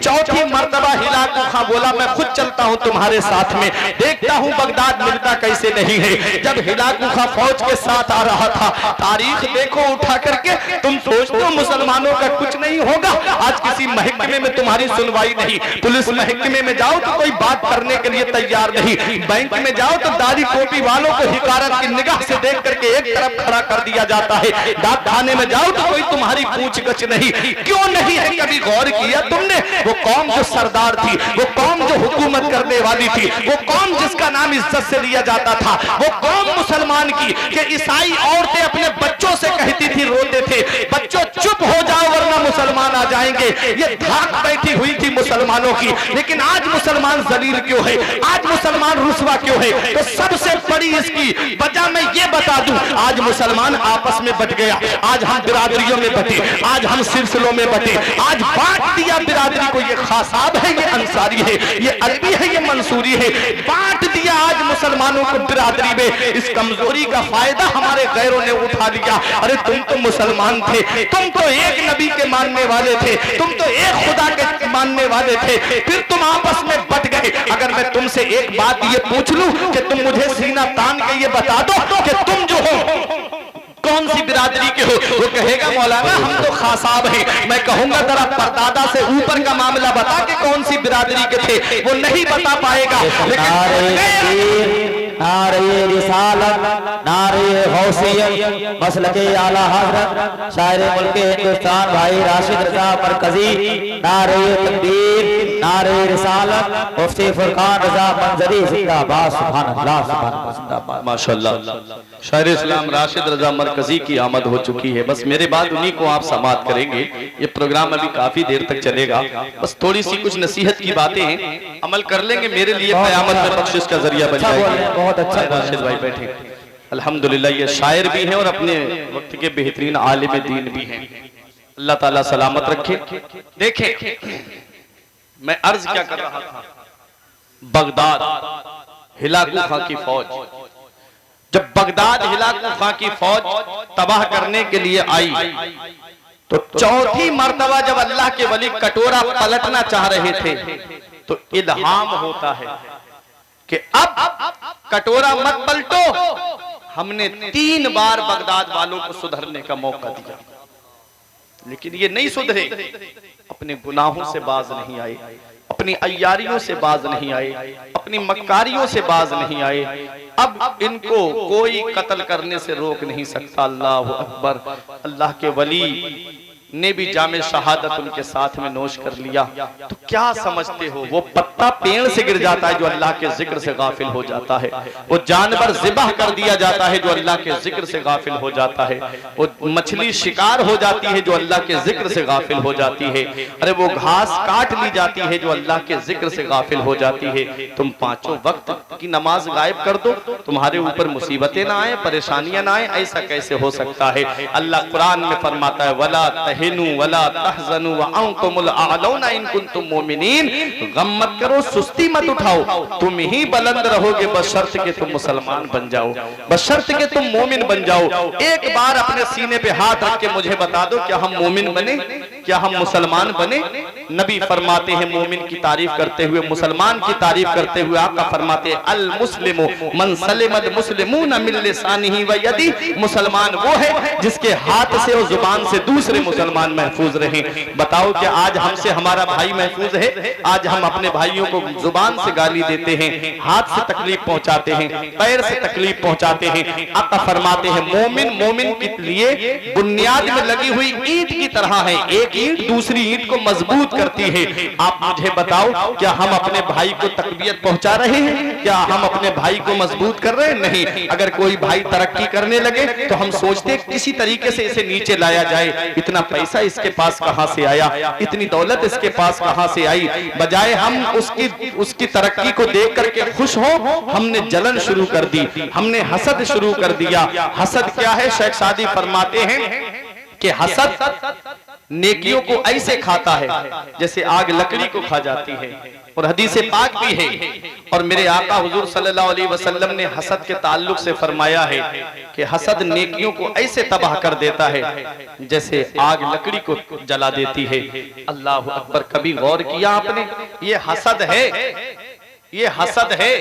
चौथी मर्तबा हिलाकू खां बोला मैं खुद चलता हूं तुम्हारे साथ में, देखता हूं बगदाद मिलता कैसे नहीं है। जब हिलाकू खां फौज के साथ आ रहा था, तारीख देखो उठा करके, तुम सोचते हो मुसलमानों का कुछ नहीं होगा। आज किसी महकमे में तुम्हारी सुनवाई नहीं, पुलिस महकमे में जाओ तो कोई बात करने के लिए तैयार नहीं, बैंक में जाओ तो दाढ़ी टोपी वालों को हिकारत की निगाह से देख करके एक तरफ खड़ा कर दिया जाता है, डाक खाने में जाओ तो कोई तुम्हारी पूछगछ नहीं। क्यों नहीं है? कभी गौर किया तुमने? वो कौम जो सरदार थी, वो कौम जो हुकूमत करने वाली थी, वो कौम जिसका नाम इज्जत से लिया जाता था, वो कौम मुसलमान की कि ईसाई औरतें अपने बच्चों से कहती थी, रोते थे, बच्चों चुप हो जाओ वरना मुसलमान आ जाएंगे। ये धाक बैठी हुई थी मुसलमानों की। लेकिन आज मुसलमान जलील क्यों है? आज मुसलमान रुसवा क्यों है? तो सबसे बड़ी इसकी वजह मैं ये बता दूं, आज मुसलमान आपस में बट गया, आज हम बिरादरियों में बटे, आज हम सिलसिलों में बटे, आज बांट दिया बिरादरी को, ये खासाब है, ये अंसारी है, ये अरबी है, ये मंसूरी है, बांट दिया आज मुसलमानों को बिरादरी में। इस कमजोरी का फायदा हमारे गैरों ने उठा लिया। अरे तुम तो मुसलमान थे, तुम तो एक नबी के मानने वाले थे, तुम तो एक खुदा के मानने वाले थे, फिर तुम आपस में बट गए। अगर मैं तुमसे एक बात ये पूछ लूं कि तुम मुझे सीना तान के ये बता दो कि तुम जो हो कौन सी बिरादरी के हो, वो कहेगा मौलाना हम तो खासाब हैं। मैं कहूंगा जरा परदादा से ऊपर का मामला बता कि कौन सी बिरादरी के थे, वो नहीं बता पाएगा। लेकिन नारे रिसालत, नारे गौसियत, मसलके आला हजरत, शायर मुल्क हिंदुस्तान भाई राशिद रजा मरकजी, नारे तकबीर। नारे रिसालत मुफ्ती फुरकान रजा मंजरी जिंदाबाद सुभान अल्लाह सुभान अल्लाह जिंदाबाद। माशाअल्लाह शायर इस्लाम राशिद रजा मरकजी की आमद हो चुकी है। बस मेरे बाद उन्हीं को आप समाअत करेंगे। ये प्रोग्राम अभी काफी देर तक चलेगा। बस थोड़ी सी कुछ नसीहत की बातें हैं, अमल कर लेंगे, मेरे लिए क़यामत में बख्शिश का जरिया बन जाएगी। बहुत अच्छा राशिद भाई बैठे। अल्हम्दुलिल्लाह ये शायर भी हैं और अपने वक्त के बेहतरीन आलिम दीन भी हैं। अल्लाह ताला सलामत रखे। देखें मैं अर्ज क्या कर रहा था, बगदाद हिलाकू खां की फौज, जब बगदाद हिलाकू खां की फौज तबाह करने के लिए आई तो चौथी मर्तबा जब अल्लाह के वली कटोरा पलटना चाह रहे थे तो इल्हाम होता है कि अब कटोरा मत पलटो। हमने 3 बार बगदाद वालों को सुधरने का मौका दिया, लेकिन ये नहीं सुधरे, अपने गुनाहों से बाज नहीं आए, अपनी अय्यारियों से बाज नहीं आए, अपनी मक्कारियों से बाज नहीं आए। अब इनको कोई कत्ल करने से रोक नहीं सकता। अल्लाह अकबर। अल्लाह के वली ने भी जामे शहादत उनके साथ में नोश कर लिया। तो क्या समझते हो, वो पत्ता पेड़ से गिर जाता है जो अल्लाह के जिक्र से गाफिल हो जाता है, वो जानवर ज़िबह कर दिया जाता है जो अल्लाह के जिक्र से गाफिल हो जाता है, वो मछली शिकार हो जाती है जो अल्लाह के जिक्र से गाफिल हो जाती है, अरे वो घास काट ली जाती है जो अल्लाह के जिक्र से गाफिल हो जाती है। तुम 5 वक्त की नमाज गायब कर दो, तुम्हारे ऊपर मुसीबतें ना आए, परेशानियां ना आए, ऐसा कैसे हो सकता है? अल्लाह कुरान में फरमाता है वला वला तहज़नु व अंतुमुल आलौना इन कुंतुम मोमिनीन। गम मत करो, सुस्ती मत उठाओ, तुम ही बुलंद रहोगे बशर्त के तुम मुसलमान बन जाओ, बशर्त के तुम मोमिन बन जाओ। एक बार अपने सीने पे हाथ रख के मुझे बता दो, क्या हम मोमिन बने, क्या हम मुसलमान बने? नबी फरमाते हैं मोमिन की तारीफ करते हुए, मुसलमान की तारीफ करते हुए आका फरमाते हैं अल मुस्लिमु मन सलिमल मुस्लिमून मिन लिसानिही व यदी। मुसलमान वो है जिसके हाथ से और जुबान से दूसरे मुसलमान महफूज रहे। बताओ कि आज हमसे हमारा भाई महफूज है? आज हम अपने भाइयों को जुबान से गाली देते हैं, हाथ से तकलीफ पहुंचाते हैं, पैर से तकलीफ पहुंचाते हैं। आका फरमाते हैं मोमिन मोमिन के लिए बुनियाद में लगी हुई ईंट की तरह है, एक ईंट दूसरी ईंट को मजबूत करती है। आप मुझे बताओ क्या हम अपने भाई को तकबीयत पहुंचा रहे हैं? क्या हम अपने भाई को मजबूत कर रहे हैं? नहीं। अगर कोई भाई तरक्की करने लगे तो हम सोचते किसी तरीके से इसे नीचे लाया जाए, इतना पैसा इसके पास कहां से आया, इतनी दौलत इसके पास कहां से आई। बजाय हम उसकी तरक्की को देख करके खुश हो, हमने जलन शुरू कर दी, हमने हसद शुरू कर दिया। हसद क्या है? शेख सादी फरमाते हैं कि हसद नेकियों को ऐसे खाता है जैसे आग लकड़ी को खा जाती है, और हदीस पाक भी है। और मेरे आका हुजूर सल्लल्लाहु अलैहि वसल्लम ने हसद के ताल्लुक से फरमाया है कि हसद नेकियों को ऐसे तबाह कर देता है जैसे आग लकड़ी को जला देती है। अल्लाह अकबर। कभी गौर किया आपने? ये हसद है, ये हसद है।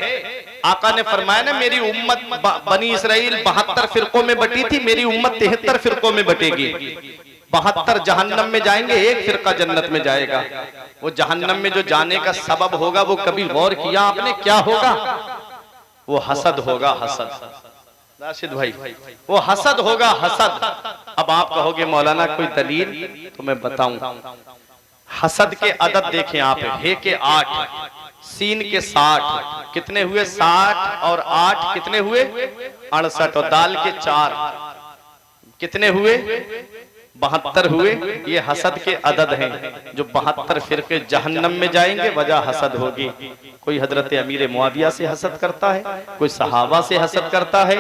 आका ने फरमाया ना मेरी उम्मत बनी इसराइल 72 फिरकों में बटी थी, मेरी उम्मत 73 फिरकों में बटेगी। 72 जहन्नम में जाएंगे, एक फिरका जन्नत में जाएगा। वो जहन्नम में जो जाने का सबब होगा वो कभी गौर किया आपने क्या होगा? वो हसद होगा, हसद। राशिद भाई वो हसद होगा, हसद। अब आप कहोगे मौलाना कोई दलील, तो मैं बताऊं। हसद के अदद देखें आप, हे के 8, सीन के 60, कितने हुए? 60 और 8 कितने हुए? 68, और दाल के 4 कितने हुए? 72 हुए। ये हसद के अदद हैं। जो 72 फिरके जहन्नम में जाएंगे वजह हसद होगी। कोई हजरत अमीर मुआविया से हसद करता है, कोई सहाबा से हसद करता है,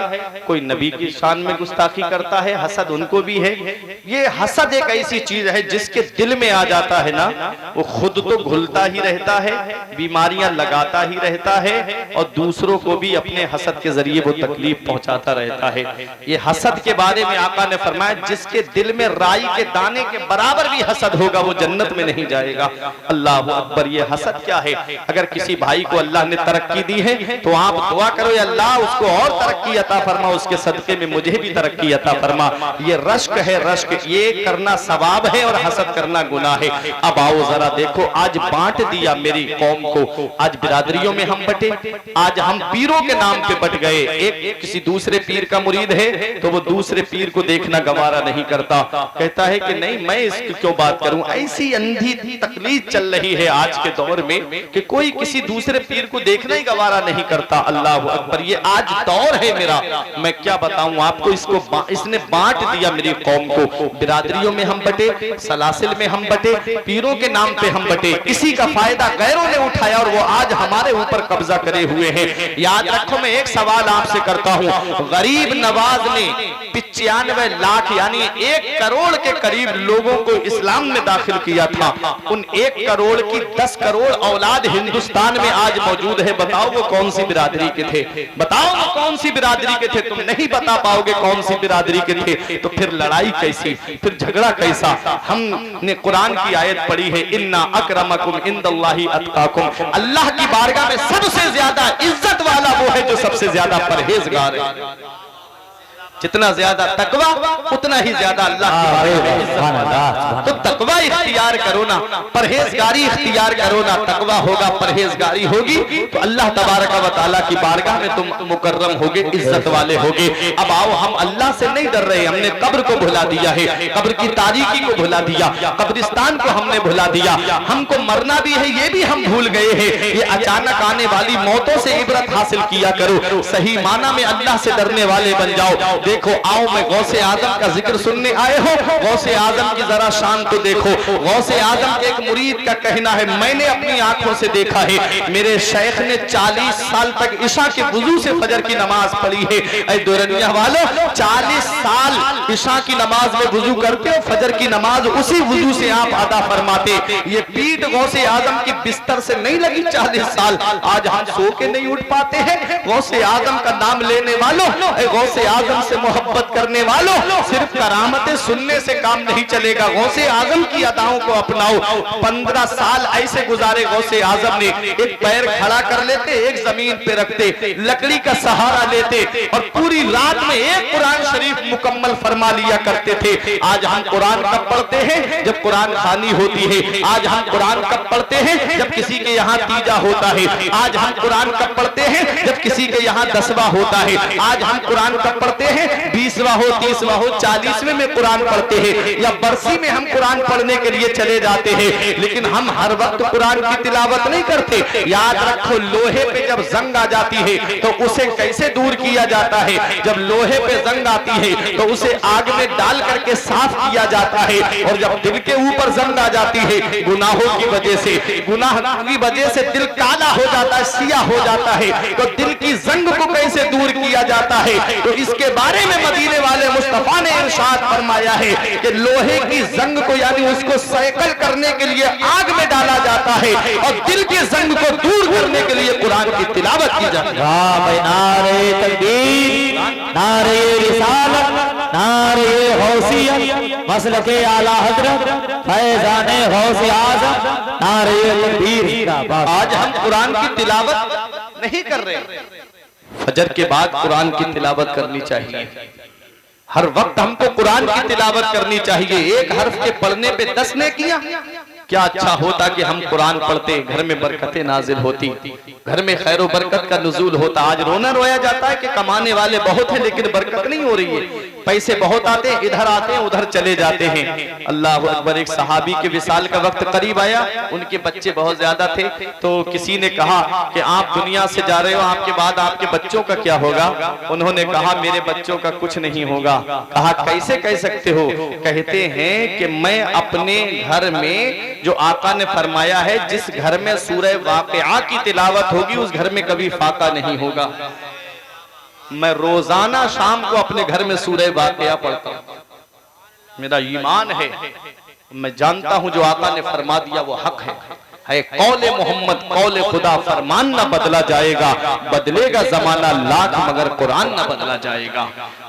कोई नबी की शान में गुस्ताखी करता है, हसद उनको भी है। ये हसद एक ऐसी चीज है जिसके दिल में आ जाता है ना, वो खुद तो घुलता ही रहता है, बीमारियां लगाता ही रहता है, और दूसरों को भी अपने हसद के जरिए वो तकलीफ पहुंचाता रहता है। ये हसद के बारे में आका ने फरमाया जिसके दिल में राई के दाने के बराबर भी हसद होगा वो जन्नत में नहीं जाएगा। अल्लाह अकबर। ये हसद क्या है? अगर किसी भाई को अल्लाह ने तरक्की दी है तो आप दुआ करो या अल्लाह उसको और तरक्की अता फरमा, उसके सदके में मुझे भी तरक्की अता फरमा। ये रश्क है, रश्क। ये करना सवाब है और हसद करना गुनाह है। अब आओ जरा देखो, आज बांट दिया मेरी कौम को, आज बिरादरियों में हम बटे, आज हम पीरों के नाम पे बट गए। एक किसी दूसरे पीर का मुरीद है तो वो दूसरे पीर को देखना गवारा नहीं करता, कहता है कि नहीं मैं इसकी क्यों बात करूं। ऐसी अंधी तकलीफ चल रही है आज के दौर में कि कोई किसी दूसरे पीर को देखना ही गवारा नहीं करता। अल्लाह अकबर, ये आज दौर है मेरा, मैं क्या बताऊं आपको। इसने बांट दिया मेरी कौम को, बिरादरियों में हम बटे, सलासिल में हम बटे, पीरों के नाम पे हम बटे, किसी का फायदा गैरों ने उठाया और वो आज हमारे ऊपर कब्जा करे हुए हैं। याद रखो, मैं एक सवाल आपसे करता हूं, गरीब नवाज ने 95 लाख यानी 1 करोड़ के करीब लोगों को इस्लाम में दाखिल किया था। उन 1 करोड़ की 10 करोड़ औलाद हिंदुस्तान में आज मौजूद है। बताओ वो कौन सी बिरादरी के थे, बताओ वो कौन सी बिरादरी के थे। तुम नहीं बता पाओगे कौन सी बिरादरी के थे तो फिर लड़ाई कैसी, फिर झगड़ा कैसा। हमने कुरान की आयत पढ़ी है, इन्ना अकरमकुम इंदल्लाहि अत्काकुम, अल्लाह की बारगाह में सबसे ज्यादा इज्जत वाला वो है जो सबसे ज्यादा परहेजगार है। जितना ज्यादा तकवा उतना ही ज्यादा अल्लाह की बारगाह में इज्जत। तो तकवा इख्तियार करो ना, परहेजगारी इख्तियार करो ना। तकवा होगा, परहेजगारी होगी तो अल्लाह तबारक व तआला की बारगाह में तुम मुकर्रम होगे, इज्जत वाले होगे। अब आओ, हम अल्लाह से नहीं डर रहे, हमने कब्र को भुला दिया है, कब्र की तारीकी को भुला दिया, कब्रिस्तान को हमने भुला दिया। हमको मरना भी है ये भी हम भूल गए हैं। ये अचानक आने वाली मौतों से इबरत हासिल किया करो, सही माना में अल्लाह से डरने वाले बन जाओ। देखो आओ, मैं गौसे आजम का जिक्र सुनने आए हो, गौसे आजम की जरा शान तो देखो। गौसे आजम के एक मुरीद का कहना है, मैंने अपनी आंखों से देखा है, मेरे शेख ने 40 साल तक इशा के वुजू से फजर की नमाज पढ़ी है। ऐ दुरनिया वालों, 40 साल इशा की नमाज में वुजू करते हो, फजर की नमाज उसी वुजू से आप अदा फरमाते। ये पीठ गौसे आजम की बिस्तर से नहीं लगी 40 साल, आज हम सो के नहीं उठ पाते हैं। गौसे आजम का नाम लेने वालों, गौसे आजम से मोहब्बत करने वालों, सिर्फ करामतें सुनने से काम नहीं चलेगा, गौसे आजम की अदाओं को अपनाओ। 15 साल ऐसे गुजारे गौसे आजम ने, एक पैर खड़ा कर लेते, एक जमीन पे रखते, लकड़ी का सहारा लेते और पूरी रात में एक कुरान शरीफ मुकम्मल फरमा लिया करते थे। आज हम कुरान कब पढ़ते हैं? जब कुरान खानी होती है। आज हम कुरान कब पढ़ते हैं? जब किसी के यहाँ तीजा होता है। आज हम कुरान कब पढ़ते हैं? जब किसी के यहाँ 10वां होता है। आज हम कुरान कब पढ़ते हैं? 20वां हो, 30वां हो, 40वें में कुरान पढ़ते हैं या बरसी में हम कुरान पढ़ने के लिए चले जाते हैं। लेकिन हम हर वक्त कुरान की तिलावत नहीं करते। याद रखो, लोहे पे जब जंग आ जाती है तो उसे कैसे दूर किया जाता है? जब लोहे पे जंग आती है तो उसे आग में डाल करके साफ किया जाता है। और जब दिल के ऊपर जंग आ जाती है गुनाहों की वजह से, गुनाह की वजह से दिल काला हो जाता है, सियाह हो जाता है, तो दिल की जंग को कैसे दूर किया जाता है? तो इसके बारे में मदीने वाले मुस्तफा ने इरशाद फरमाया है कि लोहे की जंग को यानी उसको सैकल करने के लिए आग में डाला जाता है और दिल की जंग को दूर करने के लिए कुरान की तिलावत की जाती है। नारे तकबीर, नारे रिसालत, नारे गौसियत, मसलके आला हजरत, फैजाने गौसे आजम, नारे तकबीर। आज हम कुरान की तिलावत नहीं कर रहे। फजर के बाद कुरान की तिलावत करनी चाहिए। हर वक्त हमको कुरान की तिलावत करनी चाहिए। एक हर्फ के पढ़ने पे 10 ने किया, क्या अच्छा होता कि हम कुरान पढ़ते, घर में बरकतें नाजिल होती, घर में खैर बरकत का नुज़ूल होता। आज रोना रोया जाता है कि कमाने वाले बहुत हैं लेकिन बरकत नहीं हो रही है। पैसे बहुत आते हैं, इधर आते हैं उधर चले जाते हैं। अल्लाह अकबर। एक सहाबी के विसाल का वक्त करीब आया, उनके बच्चे बहुत ज्यादा थे, तो किसी ने कहा कि आप दुनिया से जा रहे हो, आपके बाद आपके बच्चों का क्या होगा? उन्होंने कहा मेरे बच्चों का कुछ नहीं होगा। कहा कैसे कह सकते हो? कहते हैं कि मैं अपने घर में जो आका ने फरमाया है, जिस घर में सूरह वाक़िआ की तिलावत होगी उस घर में कभी फाका नहीं होगा। मैं रोजाना शाम को अपने घर में सूरह वाक़िआ पढ़ता हूं। मेरा ईमान है, मैं जानता हूं जो आका ने फरमा दिया वो हक है कौले मोहम्मद कौले खुदा, फरमान न बदला जाएगा, बदलेगा जमाना लाख मगर कुरान न बदला जाएगा।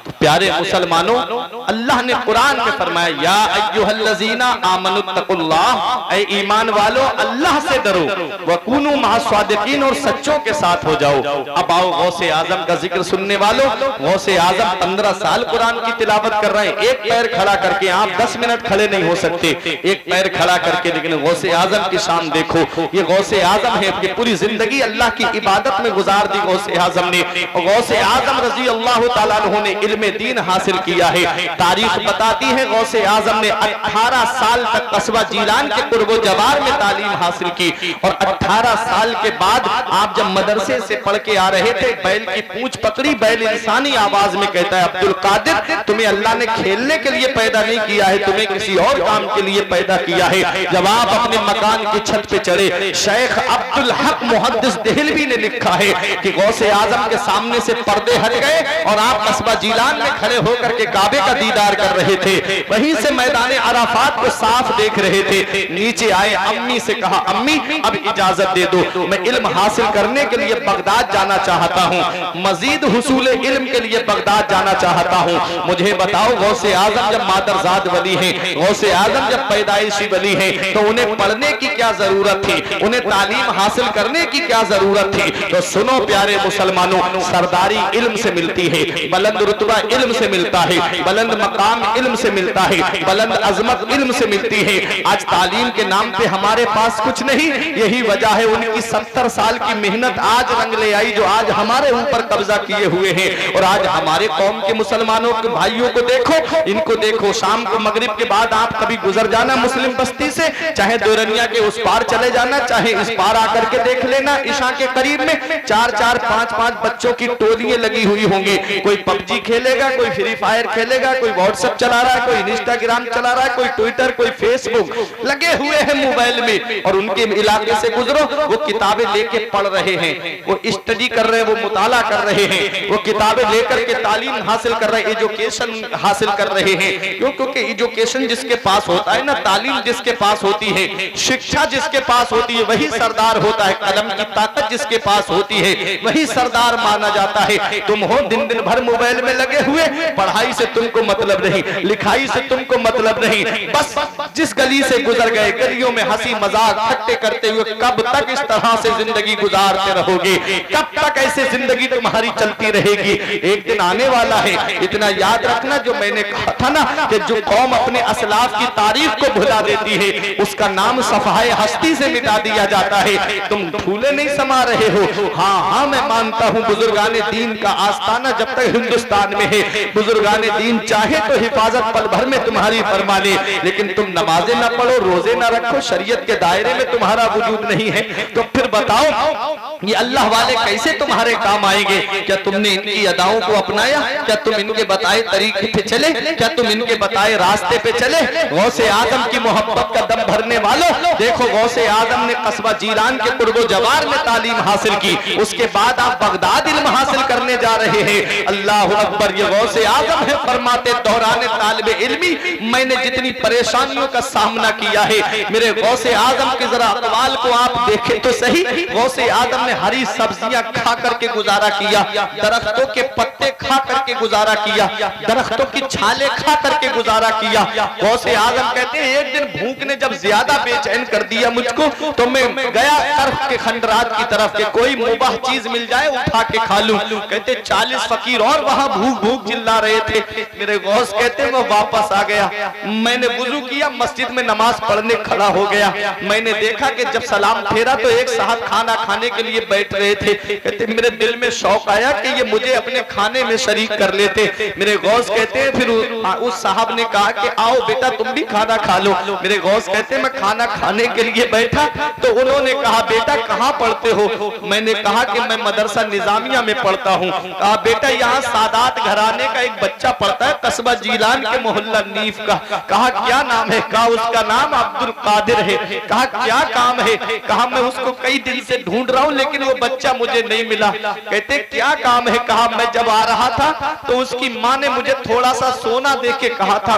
तो प्यारे मुसलमानों, अल्लाह ने कुरान में फरमाया या अय्युहल्लज़ीना आमनुत्तकुल्लाह, ऐ ईमान वालों अल्लाह से डरो, वकूनू मअस्सादिकीन, और सच्चों के साथ हो जाओ। अब आओ गौसे आजम का जिक्र सुनने वालों। गौसे आजम 15 साल कुरान की तिलावत कर रहे हैं, एक पैर खड़ा करके। आप 10 मिनट खड़े नहीं हो सकते एक पैर खड़ा करके, लेकिन गौसे आजम की शान देखो। ये गौसे आजम है कि पूरी जिंदगी अल्लाह की इबादत में गुजार दी गौसे आजम ने। और गौसे आजम रजी अल्लाह तआला अन्हु ने इल्म इल्म दीन हासिल किया है। तारीख बताती है गौसे आजम ने 18 साल तक कस्बा जीलान के कुर्बो जवार में तालीम हासिल की और 18 साल के बाद आप जब मदरसे से पढ़ के आ रहे थे, बैल की पूंछ पकड़ी, बैल इंसानी आवाज में कहता है, अब्दुल कादिर तुम्हें अल्लाह ने खेलने के लिए पैदा नहीं किया है, तुम्हें किसी और काम के लिए पैदा किया है। जब आप अपने मकान की छत पे चढ़े, शेख अब्दुल हक मुहद्दिस देहलवी ने लिखा है कि गौसे आजम के सामने से पर्दे हट गए और आप कस्बा जीलान में खड़े होकर के काबे का दीदार कर रहे थे। वहीं से मैदान अराफात को साफ देख रहे थे। नीचे आए, अम्मी से कहा, अम्मी अब इजाजत दे दो, मैं इल्म हासिल करने के लिए बगदाद जाना चाहता हूँ, मजीद हुसूल इल्म के लिए बगदाद जाना चाहता हूँ। मुझे बताओ गौसे आजम जब मादरजाद वली हैं, गौसे आजम जब पैदाइशी वली हैं, तो उन्हें पढ़ने की क्या जरूरत थी, उन्हें तालीम हासिल करने की क्या जरूरत थी? तो सुनो प्यारे मुसलमानों, सरदारी इल्म से मिलती है, बुलंद रुतबा इल्म से मिलता है, बुलंद मकाम इल्म से मिलता है, बुलंद अजमत इल्म से मिलती है। आज तालीम के नाम पे हमारे पास कुछ नहीं, यही वजह है उनकी 70 साल की मेहनत आज रंग ले आई, जो आज हमारे ऊपर कब्जा किए हुए हैं। और आज हमारे कौम के मुसलमानों के भाइयों को देखो, इनको देखो, शाम को मगरिब के बाद आप कभी गुजर जाना मुस्लिम बस्ती से, चाहे दोरनिया के उस पार चले जाना, चाहे इस पार आकर के देख लेना, ईशा के करीब में 4-4, 5-5 बच्चों की टोलियां लगी हुई होंगी। कोई पबजी खेलेगा, कोई फ्री फायर खेलेगा, कोई व्हाट्सएप चला रहा है, कोई इंस्टाग्राम चला रहा है, कोई ट्विटर, कोई फेसबुक, लगे हुए हैं मोबाइल में। और उनके इलाके से गुजरो, वो किताबें लेके पढ़ रहे हैं, वो स्टडी कर रहे हैं, वो मुताला कर रहे हैं, वो किताबें लेकर के तालीम हासिल कर रहे हैं, एजुकेशन हासिल कर रहे हैं। क्यों? क्योंकि एजुकेशन जिसके पास होता है ना, तालीम जिसके पास होती है, शिक्षा जिसके पास होती है, वही सरदार होता है। कलम की ताकत जिसके पास होती है, वही सरदार माना जाता है। तुम हो दिन दिन भर मोबाइल में लगे हुए, पढ़ाई से तुमको मतलब नहीं, लिखाई से तुमको मतलब नहीं, बस जिस गली से गुजर गए, गलियों में हंसी मजाक ठट्टे करते हुए कब तक इस तरह से जिंदगी गुजारते रहोगे? कब तक ऐसे जिंदगी तुम्हारी चलती रहेगी? एक दिन आने वाला है। इतना याद रखना, जो मैंने कहा था ना कि जो कौम अपने असलाफ की तारीफ को भुला देती है, उसका नाम सफाए हस्ती से मिटा दिया जाता है। तुम फूले नहीं समा रहे हो। हाँ हाँ, मैं मानता हूँ बुजुर्गाने दीन का आस्ताना जब तक हिंदुस्तान में है, बुजुर्गाने दीन चाहे तो हिफाजत पल भर में तुम्हारी फरमा ले, लेकिन तुम नमाजें ना पढ़ो, रोजे ना रखो, शरीयत के दायरे में तुम्हारा वजूद नहीं है, तो फिर बताओ ये अल्लाह वाले कैसे तुम्हारे काम आएंगे? क्या तुमने इनकी अदाओं को अपनाया? क्या तुम इनके बताए तरीके पे चले? क्या तुम इनके बताए रास्ते पे चले? गौसे आजम की मोहब्बत का दम भरने वालों, देखो गौसे आजम ने कस्बा जीलान के कुर्बो जवार में तालीम हासिल की, उसके बाद आप बगदाद इल्म हासिल करने जा रहे हैं। अल्लाह अकबर, ये गौसे आजम है। फरमाते दौरान तालिबे इल्मी मैंने जितनी परेशानियों का सामना किया है, मेरे गौसे आजम के जरा अक़वाल को आप देखें तो सही। गौसे आजम ने हरी सब्जियां खा करके गुजारा किया, दरख्तों के पत्ते खा करके गुजारा किया, दरख्तों की छाले खा करके गुजारा किया। गौसे आजम कहते हैं एक दिन भूख ने जब ज्यादा बेचैन कर दिया मुझको, तो मैं गया तरफ के खंडरात की तरफ के कोई मुबाह चीज मिल जाए उठा के खा लूं। कहते 40 फकीर और वहां भूख भूख चिल्ला रहे थे। मेरे गौस कहते मैं वापस आ गया, मैंने वुजू किया, मस्जिद में नमाज पढ़ने खड़ा हो गया। मैंने देखा कि जब सलाम फेरा तो एक साहब खाना खाने के लिए बैठ रहे थे। कहते मेरे दिल में शौक आया कि ये मुझे अपने खाने में शरीक कर लेते। मेरे गौस कहते हैं फिर उस साहब ने कहा कि आओ बेटा तुम भी खाना खा लो। मेरे गौस कहते मैं खाना खाने के लिए बैठा तो उन्होंने कहा बेटा कहाँ पढ़ते हो? मैंने कहा कि मैं मदरसा निजामिया में पढ़ता हूँ। कहा बेटा यहाँ सादात घराने का एक बच्चा पढ़ता है कस्बा जीलान के मोहल्ला नीफ का। कहा क्या नाम है? कहा उसका नाम अब्दुल कादिर है। कहा क्या काम है? कहा मैं उसको कई दिन से ढूंढ रहा हूँ लेकिन वो बच्चा मुझे नहीं मिला। कहते क्या काम है? कहा मैं जब आ रहा था तो उसकी माँ ने मुझे थोड़ा सा सोना दे के कहा था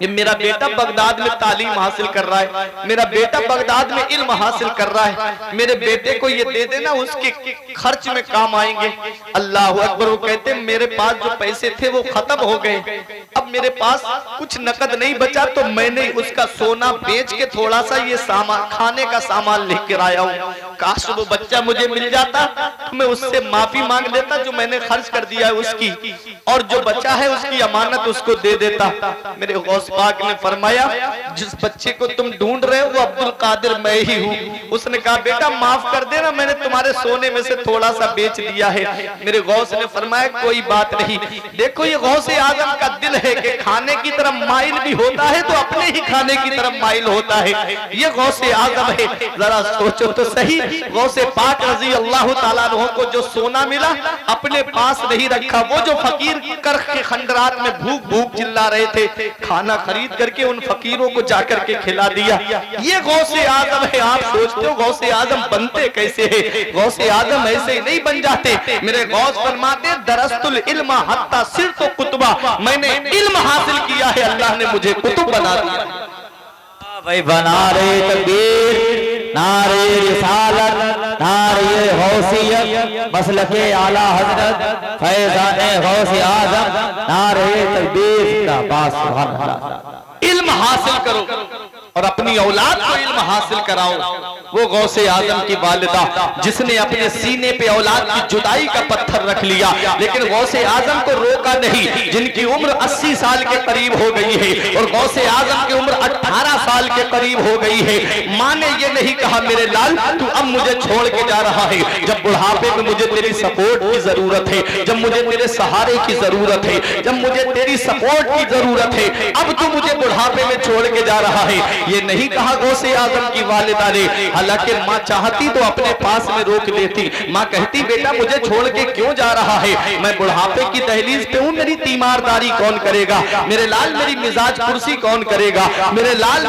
ये मेरा बेटा बगदाद में तालीम हासिल कर रहा है, मेरा बेटा बगदाद में इल्म हासिल कर रहा है, मेरे बेटे को ये दे देना उसके खर्च में काम आएंगे। अल्लाह अकबर। वो कहते मेरे पास जो पैसे थे वो खत्म हो गए, अब मेरे पास कुछ नकद नहीं बचा तो मैंने उसका सोना बेच के थोड़ा सा ये सामान खाने का सामान लेकर आया हूँ। काश वो बच्चा मुझे मिल जाता तो मैं उससे माफी मांग लेता जो मैंने खर्च कर दिया है उसकी, और जो बचा है उसकी अमानत उसको दे देता। मेरे गौस पाक ने फरमाया जिस बच्चे को तुम ढूंढ रहे हो वो अब्दुल कादिर मैं ही हूँ। उसने कहा बेटा माफ कर देना, मैंने तुम्हारे सोने में से थोड़ा सा बेच दिया है। मेरे गौस ने फरमाया कोई बात नहीं। देखो ये गौसे आजम का दिल है कि खाने की तरफ माइल भी होता है तो अपने ही खाने की तरफ माइल होता है। ये गौसे आजम है। जरा सोचो तो सही, गौसे पाक रजी अल्लाह ताला अन्हु को जो सोना मिला अपने पास नहीं रखा। वो जो फकीर करख के खंडरात में भूख भूख चिल्ला रहे थे, खाना खरीद करके उन फकीरों को जाकर के खिला दिया। ये गौसे आजम है। आप सोचते हो गौसे आजम बनते कैसे है? गौसे आजम ऐसे नहीं बन जाते। मेरे गौस फरमाते दरस्तुल इल्म हत्ता सिर तो कुतुबा, मैंने इल्म हासिल किया है, अल्लाह ने मुझे कुतुब बना दिया। भाई बना रे तकबीर, नारे रिसालत, नारे गौसियत, मसलके आला हजरत फैज़ाने गौसे आजम, नारे तकबीर जिंदाबाद सुभान अल्लाह। इल्म हासिल करो और अपनी औलाद को इल्म हासिल कराओ। वो गौसे आजम की वालिदा जिसने अपने सीने पे औलाद की जुदाई का पत्थर रख लिया, लेकिन गौसे आजम को रोका नहीं। जिनकी उम्र 80 साल के करीब हो गई है और गौसे आजम की उम्र 18 साल के करीब हो गई है, माँ ने ये नहीं कहा मेरे लाल तू अब मुझे छोड़ के जा रहा है, जब बुढ़ापे में मुझे तेरी सपोर्ट की जरूरत है, जब मुझे तेरे सहारे की जरूरत है, जब मुझे तेरी सपोर्ट की जरूरत है, अब तू मुझे बुढ़ापे में छोड़ के जा रहा है। ये नहीं कहा गौसे आजम की वालिदा ने। हालांकि माँ चाहती तो अपने पास में रोक लेती। माँ कहती बेटा मुझे छोड़ के क्यों जा रहा है, मैं बुढ़ापे की दहलीज पे हूँ, मेरी तीमारदारी कौन करेगा, मेरे लाल मेरी मिजाज कुर्सी कौन करेगा, मेरे लाल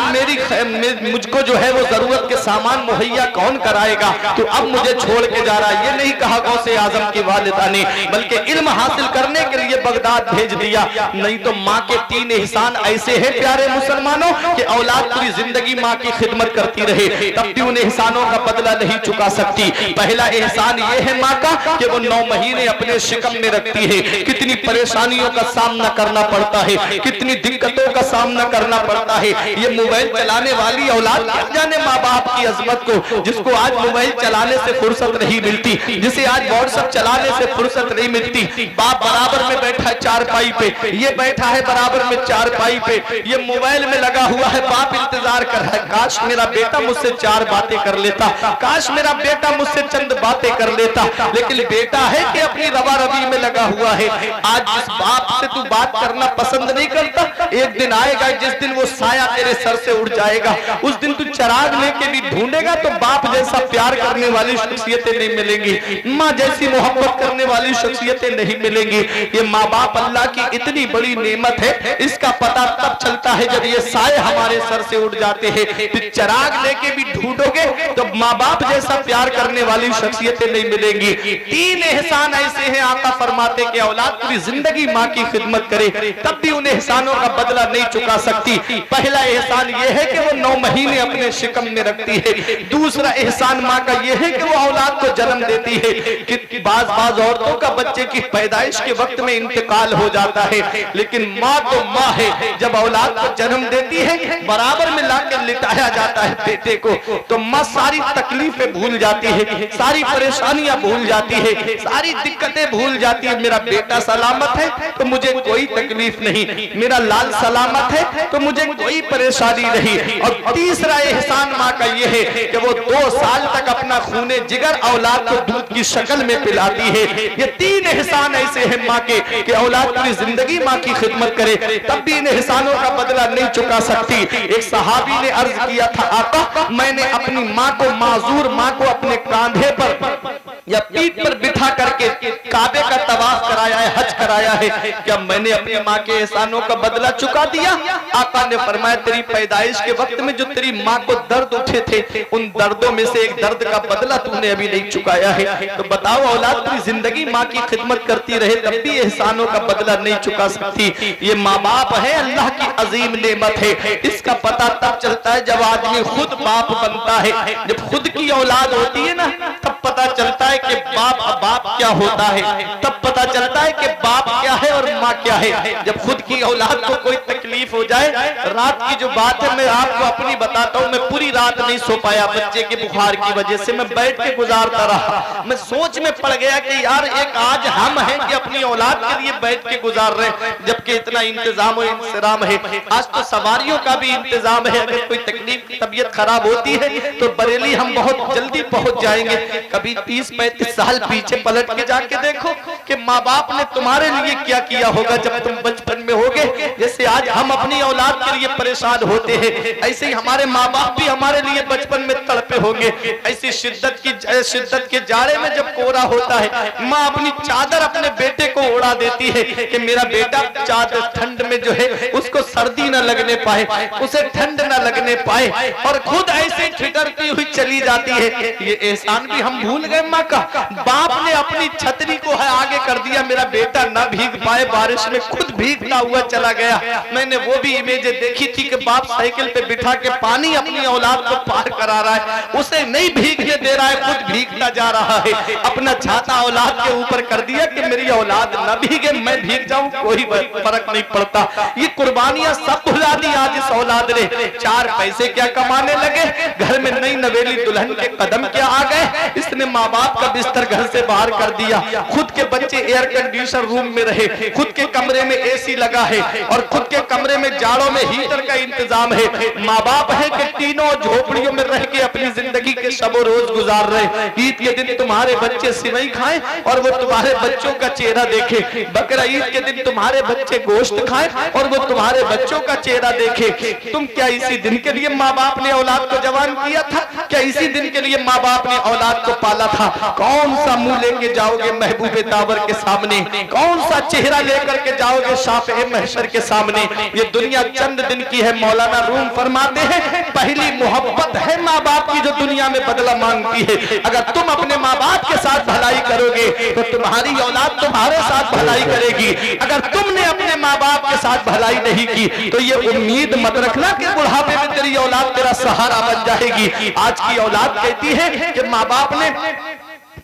मुझको जो है वो जरूरत के सामान मुहैया कौन कराएगा, तो अब मुझे छोड़ के जा रहा है। ये नहीं कहा गौसे आजम की वालिदा ने, बल्कि इल्म हासिल करने के लिए बगदाद भेज दिया। नहीं तो माँ के 3 एहसान ऐसे हैं प्यारे मुसलमानों कि औलाद पूरी जिंदगी माँ की खिदमत करती रहे तब भी उन एहसानों का बदला नहीं चुका सकती। पहला एहसान ये है माँ का कि वो 9 महीने अपने शिकम में रखती है। कितनी परेशानियों का सामना करना पड़ता है, कितनी दिक्कतों का सामना करना पड़ता है। ये मोबाइल चलाने वाली औलाद क्या जाने माँ बाप की अजमत को, जिसको आज मोबाइल चलाने से फुर्सत नहीं मिलती, जिसे आज व्हाट्सएप चलाने से फुर्सत नहीं मिलती। बाप बराबर में बैठा है चारपाई पे, ये बैठा है बराबर में चारपाई पे, ये मोबाइल में लगा हुआ है। बाप इंतजार कर रहा है, काश मेरा बेटा मुझसे 4 बातें कर लेता, काश मेरा बेटा मुझसे चंद बातें कर लेता, लेकिन बेटा है कि अपनी रवा रवी में लगा हुआ है। आज जिस बाप से तू बात करना पसंद नहीं करता, एक दिन आएगा जिस दिन वो साया तेरे सर से उड़ जाएगा, उस दिन तू चिराग लेके भी ढूंढेगा तो बाप जैसा प्यार करने वाली शख्सियतें नहीं मिलेंगी, माँ जैसी मोहब्बत करने वाली शख्सियतें नहीं मिलेंगी। ये माँ बाप अल्लाह की इतनी बड़ी नेमत है, इसका पता तब चलता है जब ये साए हमारे सर से उड़ जाते हैं। फिर चिराग लेके भी ढूंढोगे तो माँ बाप जैसा प्यार करने वाली शख्सियतें नहीं मिलेंगी। 3 एहसान ऐसे हैं आका फरमाते कि औलाद पूरी जिंदगी माँ की खिदमत करे तब भी उन एहसानों का बदला नहीं चुका सकती। पहला एहसान ये है कि वो 9 महीने अपने शिकम में रखती है। दूसरा एहसान माँ का ये है कि वो औलाद को जन्म देती है। कि बाज औरतों का बच्चे की पैदाइश के वक्त में इंतकाल हो जाता है, लेकिन माँ तो माँ है। जब औलाद को जन्म देती है बराबर में लाकर लिटाया जाता है बेटे को, तो माँ सारी तकलीफें भूल जाती है, सारी परेशानियां भूल जाती है, सारी दिक्कतें भूल जाती है। मेरा बेटा सलामत है तो मुझे कोई तकलीफ नहीं, मेरा लाल सलामत है तो मुझे कोई परेशानी नहीं। और तीसरा एहसान माँ का ये है कि वो 2 साल तक अपना खूने जिगर औलाद को दूध की शक्ल में पिलाती है। ये 3 एहसान ऐसे हैं माँ के कि औलाद पूरी जिंदगी माँ की खिदमत करे तब भी इन एहसानों का बदला नहीं चुका सकती। एक सहाबी ने अर्ज किया था आका मैंने अपनी माँ को, माजूर माँ को अपने कांधे पर या पीठ पर बिठा करके काबे का तवाफ कराया है, हज कराया है, क्या मैंने अपनी माँ के एहसानों का बदला चुका दिया? आका ने फरमाया तेरी पैदाइश के वक्त में जो तेरी माँ को दर्द उठे थे उन दर्दों में से एक दर्द का बदला तूने अभी नहीं चुकाया है। तो बताओ औलाद पूरी जिंदगी माँ की खिदमत करती रहे तब भी एहसानों का बदला नहीं चुका सकती। ये माँ बाप है अल्लाह की अजीम नेमत है। इसका पता तब चलता है जब आदमी खुद बाप बनता है, जब खुद की औलाद होती है ना तब पता चलता है कि बाप क्या होता है, तब पता चलता है कि बाप क्या है और माँ क्या है। जब खुद की औलाद को कोई तकलीफ हो जाए, रात की जो बात है मैं आपको अपनी बताता हूँ, मैं पूरी रात नहीं सो पाया बच्चे के बुखार की वजह से, मैं बैठ के गुजारता रहा। मैं सोच में पड़ गया कि यार एक आज हम हैं कि अपनी औलाद के लिए बैठ के गुजार रहे जबकि इतना इंतजाम और इंतजाम है। आज तो सवारियों का भी इंतजाम है, अगर कोई तकलीफ तबीयत खराब होती है तो बरेली हम बहुत जल्दी पहुंच जाएंगे। कभी 30-35 साल पीछे पलट के जाके देखो कि माँ बाप ने तुम्हारे लिए क्या किया होगा जब तुम बचपन में होगे। जैसे आज हम अपनी औलाद के लिए परेशान होते हैं, ऐसे ही हमारे माँ बाप भी हमारे लिए बचपन में तड़पे होंगे। ऐसी शिद्दत के जाड़े में जब कोहरा होता है, माँ अपनी चादर अपने बेटे को उड़ा देती है कि मेरा बेटा चादर ठंड में जो है उसको सर्दी न लगने पाए, उसे ठंड न लगने पाए, और खुद ऐसे ठिठुरती हुई चली जाती है। ये एहसान भी हम भूल गए माँ का। बाप ने अपनी छतरी को है आगे कर दिया, मेरा बेटा न भीग पाए बारिश में, खुद भीगता हुआ चला गया। मैंने वो भी इमेजें देखी थी कि बाप साइकिल पे बिठा के पानी अपनी औलाद को पार करा रहा है, उसे नहीं भीगने दे रहा है, खुद भीगता जा रहा है। अपना छाता औलाद के ऊपर कर दिया कि मेरी औलाद न भीगे, मैं भीग जाऊं, कोई फर्क नहीं पड़ता। ये कुर्बानियां सब भुला दी आज इस औलाद ने। 4 पैसे क्या कमाने लगे, घर में नई नवेली दुल्हन के कदम क्या आ गए। इसने माँ बाप का बिस्तर घर से बाहर कर दिया, खुद के बच्चे एयर कंडीशनर रूम में रहे, खुद के कमरे में एसी लगा है और खुद के कमरे में जाड़ों में हीटर का इंतजाम है। माँ बाप है कि तीनों झोपड़ियों में रह के अपनी जिंदगी के शबो रोज गुजार रहे। ईद के दिन तुम्हारे बच्चे सिवई खाएं और वो तुम्हारे बच्चों का चेहरा देखे, बकरा ईद के दिन तुम्हारे बच्चे गोश्त खाएं और वो तुम्हारे बच्चों का चेहरा देखे। तुम क्या इसी दिन के लिए माँ बाप ने औलाद को जवान किया था? क्या इसी दिन के लिए माँ बाप ने औलाद को पाला था? कौन सा मुंह लेके जाओगे महबूबे तावर के सामने, कौन सा चेहरा लेकर के जाओगे शाफ़े महशर के सामने? ये दुनिया चंद दिन की है। मौलाना रूम फरमाते हैं पहली मोहब्बत है माँ बाप की जो दुनिया में बदला मांगती है। अगर तुम अपने माँ बाप के साथ भलाई करोगे तो तुम्हारी औलाद तुम्हारे साथ भलाई करेगी। अगर तुमने अपने माँ बाप के साथ भलाई नहीं की तो ये उम्मीद मत रखना कि बुढ़ापे में तेरी औलाद तेरा सहारा बन जाएगी। आज की औलाद कहती है कि माँ बाप ने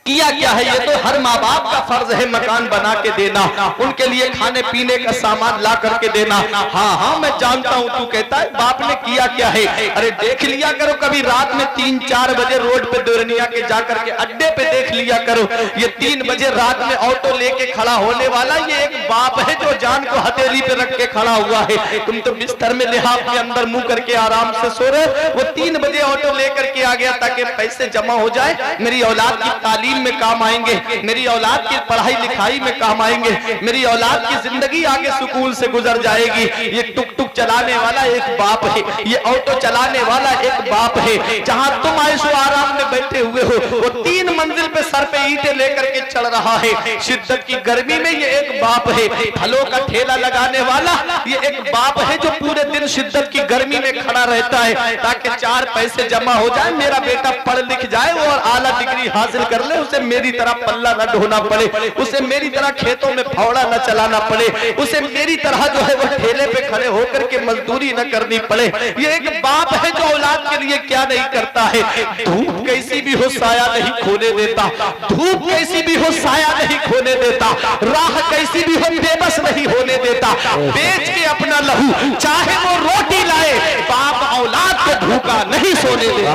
किया क्या है, ये तो हर माँ बाप का फर्ज है मकान बना के देना, उनके लिए खाने पीने का सामान ला करके देना। हाँ हाँ मैं जानता हूँ तू कहता है बाप ने किया क्या है। अरे देख लिया करो कभी रात में 3-4 बजे रोड पे दुरनिया के जाकर के अड्डे पे देख लिया करो। ये 3 बजे रात में ऑटो लेके खड़ा होने वाला ये एक बाप है जो जान को हथेली पे रख के खड़ा हुआ है। तुम तो बिस्तर में लिहाफ के अंदर मुंह करके आराम से सो रहे, वो 3 बजे ऑटो लेकर के आ गया ताकि पैसे जमा हो जाए, मेरी औलाद की तालीम में काम आएंगे, मेरी औलाद की पढ़ाई लिखाई में काम आएंगे, मेरी औलाद की जिंदगी आगे सुकून से गुजर जाएगी। ये टुक टुक चलाने वाला एक बाप है, ये ऑटो चलाने वाला एक बाप है। जहां तुम आयशो आराम में बैठे हुए हो वो 3 मंजिल पे सर पे ईंटें लेकर के चढ़ रहा है। शिद्दत की गर्मी में ये एक बाप है। फलों का ठेला लगाने वाला ये एक बाप है जो पूरे दिन शिद्दत की गर्मी में खड़ा रहता है ताकि 4 पैसे जमा हो जाए, मेरा बेटा पढ़ लिख जाए और आला डिग्री हासिल कर ले, उसे मेरी तरह पल्ला न ढोना पड़े, उसे मेरी तरह खेतों में फावड़ा न चलाना पड़े, उसे मेरी तरह जो है वो ठेले पे खड़े होकर के मजदूरी न करनी पड़े। ये एक बाप है जो औलाद के लिए क्या नहीं करता है। धूप कैसी भी हो साया नहीं खोने देता, धूप कैसी भी हो साया नहीं खोने देता, राह कैसी भी हो बेबस नहीं होने देता। बेच के अपना लहू चाहे वो रोटी लाए, बाप औलाद को भूखा नहीं सोने देता।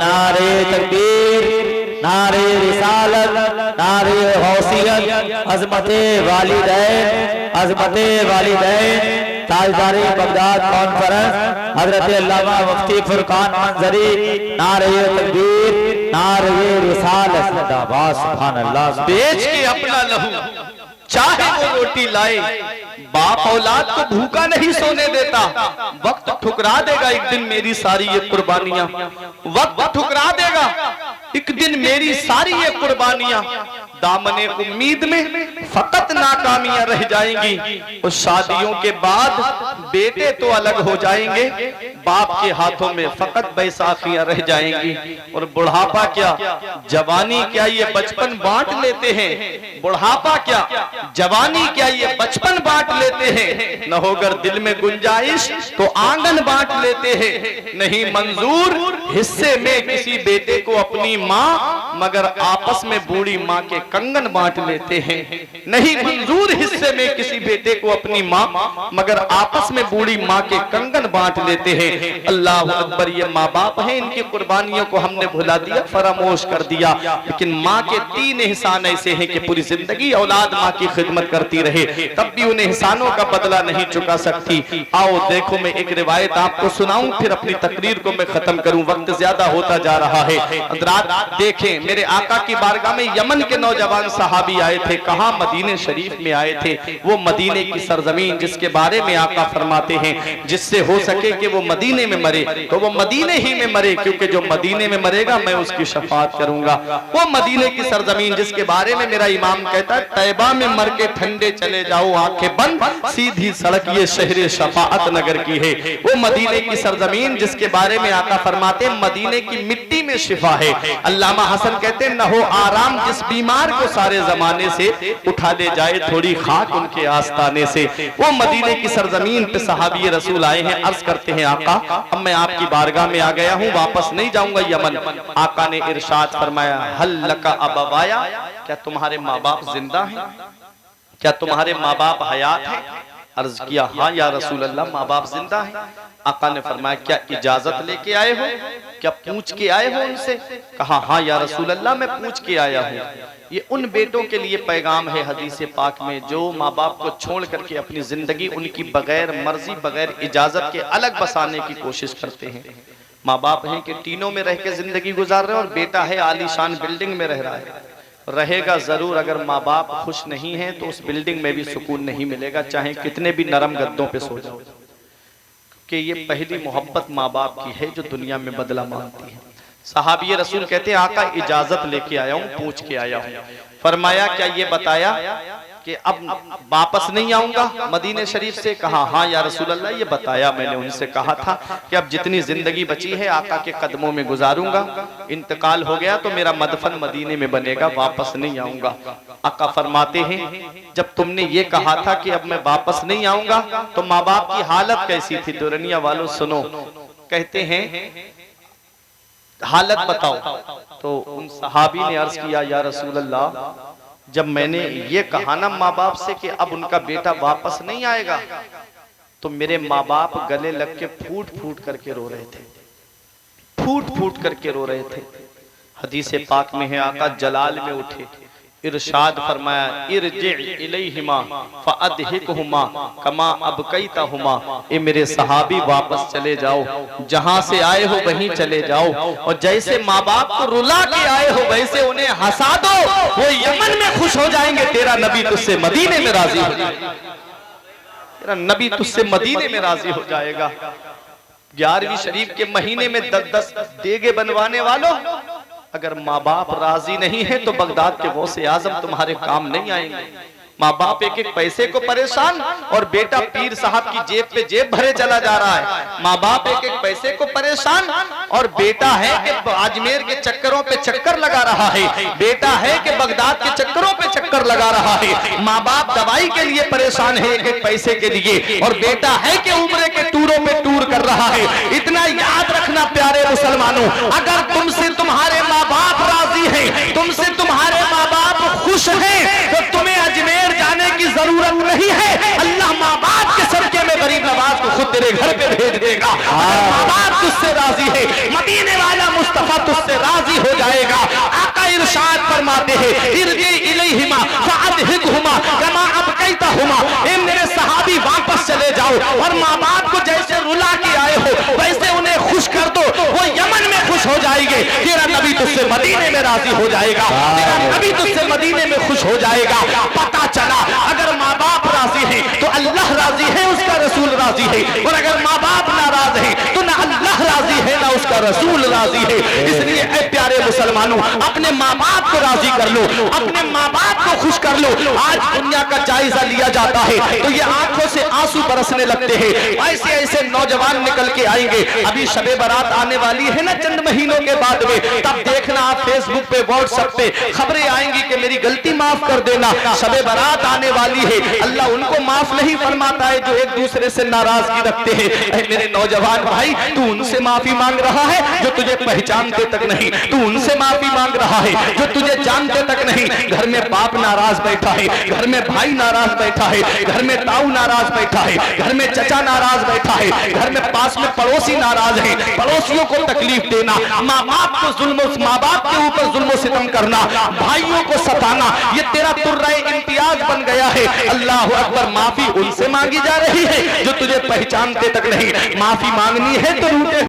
नारे तकबीर, नारे रिसालत, नारे गौसियत, अज़मते वालिदैन, अज़मते वालिदैन, ताजदारी बगदाद कॉन्फ्रेंस हजरत अल्लामा मुफ्ती फुरकान मंजरी, नारे तकबीर, नारे रिसालत, जिंदाबाद, सुभान अल्लाह। बेच के अपना लहू चाहे वो रोटी लाए, बाप औलाद को भूखा नहीं सोने देता। वक्त ठुकरा देगा एक दिन मेरी सारी ये कुर्बानियां, वक्त ठुकरा देगा एक दिन मेरी सारी ये कुर्बानियां। दामने उम्मीद में फकत नाकामियां रह जाएंगी। और शादियों के बाद बेटे तो अलग हो जाएंगे, बाप के हाथों में फकत बैसाखियां रह जाएंगी। और बुढ़ापा क्या जवानी क्या ये बचपन बांट लेते हैं, बुढ़ापा क्या जवानी क्या ये बचपन बांट लेते हैं। न होकर दिल में गुंजाइश तो आंगन बांट लेते हैं। नहीं मंजूर हिस्से में किसी बेटे को अपनी माँ मगर आपस में बूढ़ी माँ के कंगन बांट लेते हैं। नहीं मंजूर हिस्से में किसी बेटे को अपनी माँ, मगर आपस में बूढ़ी माँ के कंगन बांट लेते हैं। अल्लाह अकबर, ये माँ बाप हैं, इनकी कुर्बानियों को हमने भुला दिया, फरामोश कर दिया। लेकिन माँ के 3 एहसान ऐसे हैं कि पूरी जिंदगी औलाद माँ की खिदमत करती रहे, तब भी उन एहसानों का बदला नहीं चुका सकती। आओ देखो, मैं एक रिवायत आपको सुनाऊं, फिर अपनी तकरीर को मैं खत्म करूं, वक्त ज्यादा होता जा रहा है। हज़रात देखें, मेरे आका की बारगाह में यमन के नौजवान सहाबी आए थे। कहां? मदीने शरीफ में आए थे। वो मदीने की सरजमीन जिसके बारे में आका फरमाते हैं, जिससे हो सके कि वो मदीने में मरे तो वो मदीने ही में मरे, क्योंकि जो मदीने में मरेगा मैं उसकी शफाअत करूंगा। वो मदीने की सरजमीन जिसके बारे में मेरा इमाम कहता है, तैबा में मर के ठंडे चले जाओ आंखें बंद, सीधी सड़क ये शहर शफाअत नगर की है। वो मदीने की सरजमीन जिसके बारे में आका फरमाते हैं, मदीने की मिट्टी में शिफा है। अल्लामा हसन कहते हैं, न हो आराम जिस बीमार को सारे जमाने से, उठा ले जाए थोड़ी खाक उनके आस्ताने से। वो मदीने की सरजमीन पे सहाबी रसूल आए हैं, अर्ज करते हैं, आका अब मैं आपकी बारगाह में आ गया हूँ, वापस नहीं जाऊंगा यमन। आका ने इरशाद फरमाया, हल लका अबवाया, क्या तुम्हारे माँ बाप जिंदा हैं? क्या तुम्हारे माँ बाप हयात हैं? अर्ज किया, हाँ या रसूल अल्लाह, माँ बाप जिंदा हैं। आका ने फरमाया, क्या इजाजत लेके आए हो? क्या पूछ के आए हो उनसे? कहा, हाँ या रसूल अल्लाह, मैं पूछ के आया हूँ। ये उन बेटों के लिए पैगाम है हदीस पाक में जो माँ बाप को छोड़ करके अपनी जिंदगी उनकी बगैर मर्जी, बगैर इजाजत के अलग बसाने की कोशिश करते हैं। माँ बाप हैं कि टीनों में रह के जिंदगी गुजार रहे हैं, और बेटा है आलीशान बिल्डिंग में रह रहा है। रहेगा जरूर, अगर माँ बाप खुश नहीं है तो उस बिल्डिंग में भी सुकून नहीं मिलेगा, चाहे कितने भी नरम गद्दों पे सो जाओ। कि ये पहली मोहब्बत माँ बाप की है जो दुनिया में बदला मांगती है। सहाबी रसूल कहते हैं, आका इजाजत लेके आया हूँ, पूछ के आया हूँ। फरमाया, क्या ये बताया कि अब वापस नहीं आऊंगा मदीने शरीफ से? कहा, हाँ या रसूल अल्लाह, ये बताया मैंने उनसे। कहा था कि अब जितनी जिंदगी बची है आका के कदमों में गुजारूंगा, इंतकाल हो गया तो मेरा मदफन मदीने में बनेगा, वापस नहीं आऊंगा। आका फरमाते हैं, जब तुमने ये कहा था कि अब मैं वापस नहीं आऊंगा तो माँ बाप की हालत कैसी थी? दुनिया वालों सुनो, कहते हैं हालत बताओ। तो उन सहाबी ने अर्ज किया, या रसूल अल्लाह, जब मैंने ये कहा ना माँ बाप से कि अब उनका बेटा वापस नहीं आएगा, तो मेरे माँ बाप गले लग के फूट फूट करके रो रहे थे, फूट फूट करके रो रहे थे। हदीस पाक में है, आका जलाल में उठे, इरशाद फरमाया, इरजि इलैहिमा फअदहिकहुमा कमा अबकैतहुमा। ए मेरे सहाबी, वापस चले जाओ, जहां से आए हो वहीं चले जाओ, और जैसे माँ बाप को रुला के आए हो वैसे उन्हें हंसा दो, वो यमन में खुश हो जाएंगे। तेरा नबी तुझसे मदीने में राजी हो जाएगा, तेरा नबी तुझसे मदीने में राजी हो जाएगा। 11वीं शरीफ के महीने में 10-10 देगे बनवाने वालों, अगर माँ बाप राजी नहीं है तो बगदाद के गौसे आजम तुम्हारे काम नहीं आएंगे। माँ बाप एक एक पैसे को परेशान, और बेटा पीर साहब की जेब पे जेब भरे चला जा रहा है। माँ बाप एक एक पैसे को परेशान, और बेटा है कि अजमेर के चक्करों पे चक्कर लगा रहा है, बेटा है कि बगदाद के चक्करों पे चक्कर लगा रहा है। माँ बाप दवाई के लिए परेशान है एक एक पैसे के लिए, और बेटा है कि उम्रे के टूरों पे टूर कर रहा है। इतना याद रखना प्यारे मुसलमानों, अगर तुमसे तुम्हारे माँ बाप राजी हैं, तुमसे तुम्हारे माँ बाप खुश हैं, तो तुम्हें अजमेर जाने की जरूरत नहीं है। अल्लाह माँ बाप के सदके में गरीब नवाज को खुद तेरे घर पे भेज देगा। माँ बाप तुझसे राजी है, मदीने वाला मुस्तफा तुझसे राजी हो जाएगा। आका इरशाद फरमाते हैं, इरजी इलैहिमा फअदहिकहुमा कमा अबकैतहुमा। ए मेरे सहाबी, वापस चले जाओ, और माँ बाप को जैसे रुला के आए हो वैसे उन्हें खुश कर दो, वो यमन में खुश हो जाएंगे। तेरा नबी तुझसे मदीने में राजी हो जाएगा, तेरा नबी तुझसे मदीने में खुश हो जाएगा। पता चला, अगर माँ बाप राजी है तो अल्लाह राजी है, उसका रसूल राजी है, और अगर माँ बाप नाराज है तो ना अल्लाह राजी है ना उसका रसूल राजी है। इसलिए ऐ प्यारे मुसलमानों, अपने माँ बाप को राजी कर लो, अपने माँ बाप को खुश कर लो। आज दुनिया का जायजा लिया जाता है तो ये आंखों से आंसू बरसने लगते हैं। ऐसे ऐसे नौजवान निकल के आएंगे, अभी शबे बारात आने वाली है ना चंद महीनों के बाद में, तब देखना आप फेसबुक पे, व्हाट्सएप पे खबरें आएंगी कि मेरी गलती माफ कर देना, शबे बारात आने वाली है। अल्लाह उनको माफ नहीं फरमाता है जो एक दूसरे से नाराजगी रखते हैं। मेरे नौजवान भाई, तू उनसे माफी मांग रहा है जो तुझे पहचानते तक नहीं, तू उनसे माफी मांग रहा है जो तुझे जानते तक नहीं। घर में बाप नाराज बैठा है, घर में भाई नाराज बैठा है, घर में ताऊ नाराज बैठा है, घर में चचा नाराज बैठा है, घर में पास में पड़ोसी नाराज है, पड़ोसियों को तकलीफ देना, माँ बाप के ऊपर जुल्म सितम करना, भाइयों को सताना, ये तेरा तुर्राए इम्तियाज बन गया है। अल्लाह अकबर। माफी उनसे मांगी जा रही है जो तुझे पहचानते तक नहीं। माफी मांगनी है तो रूठे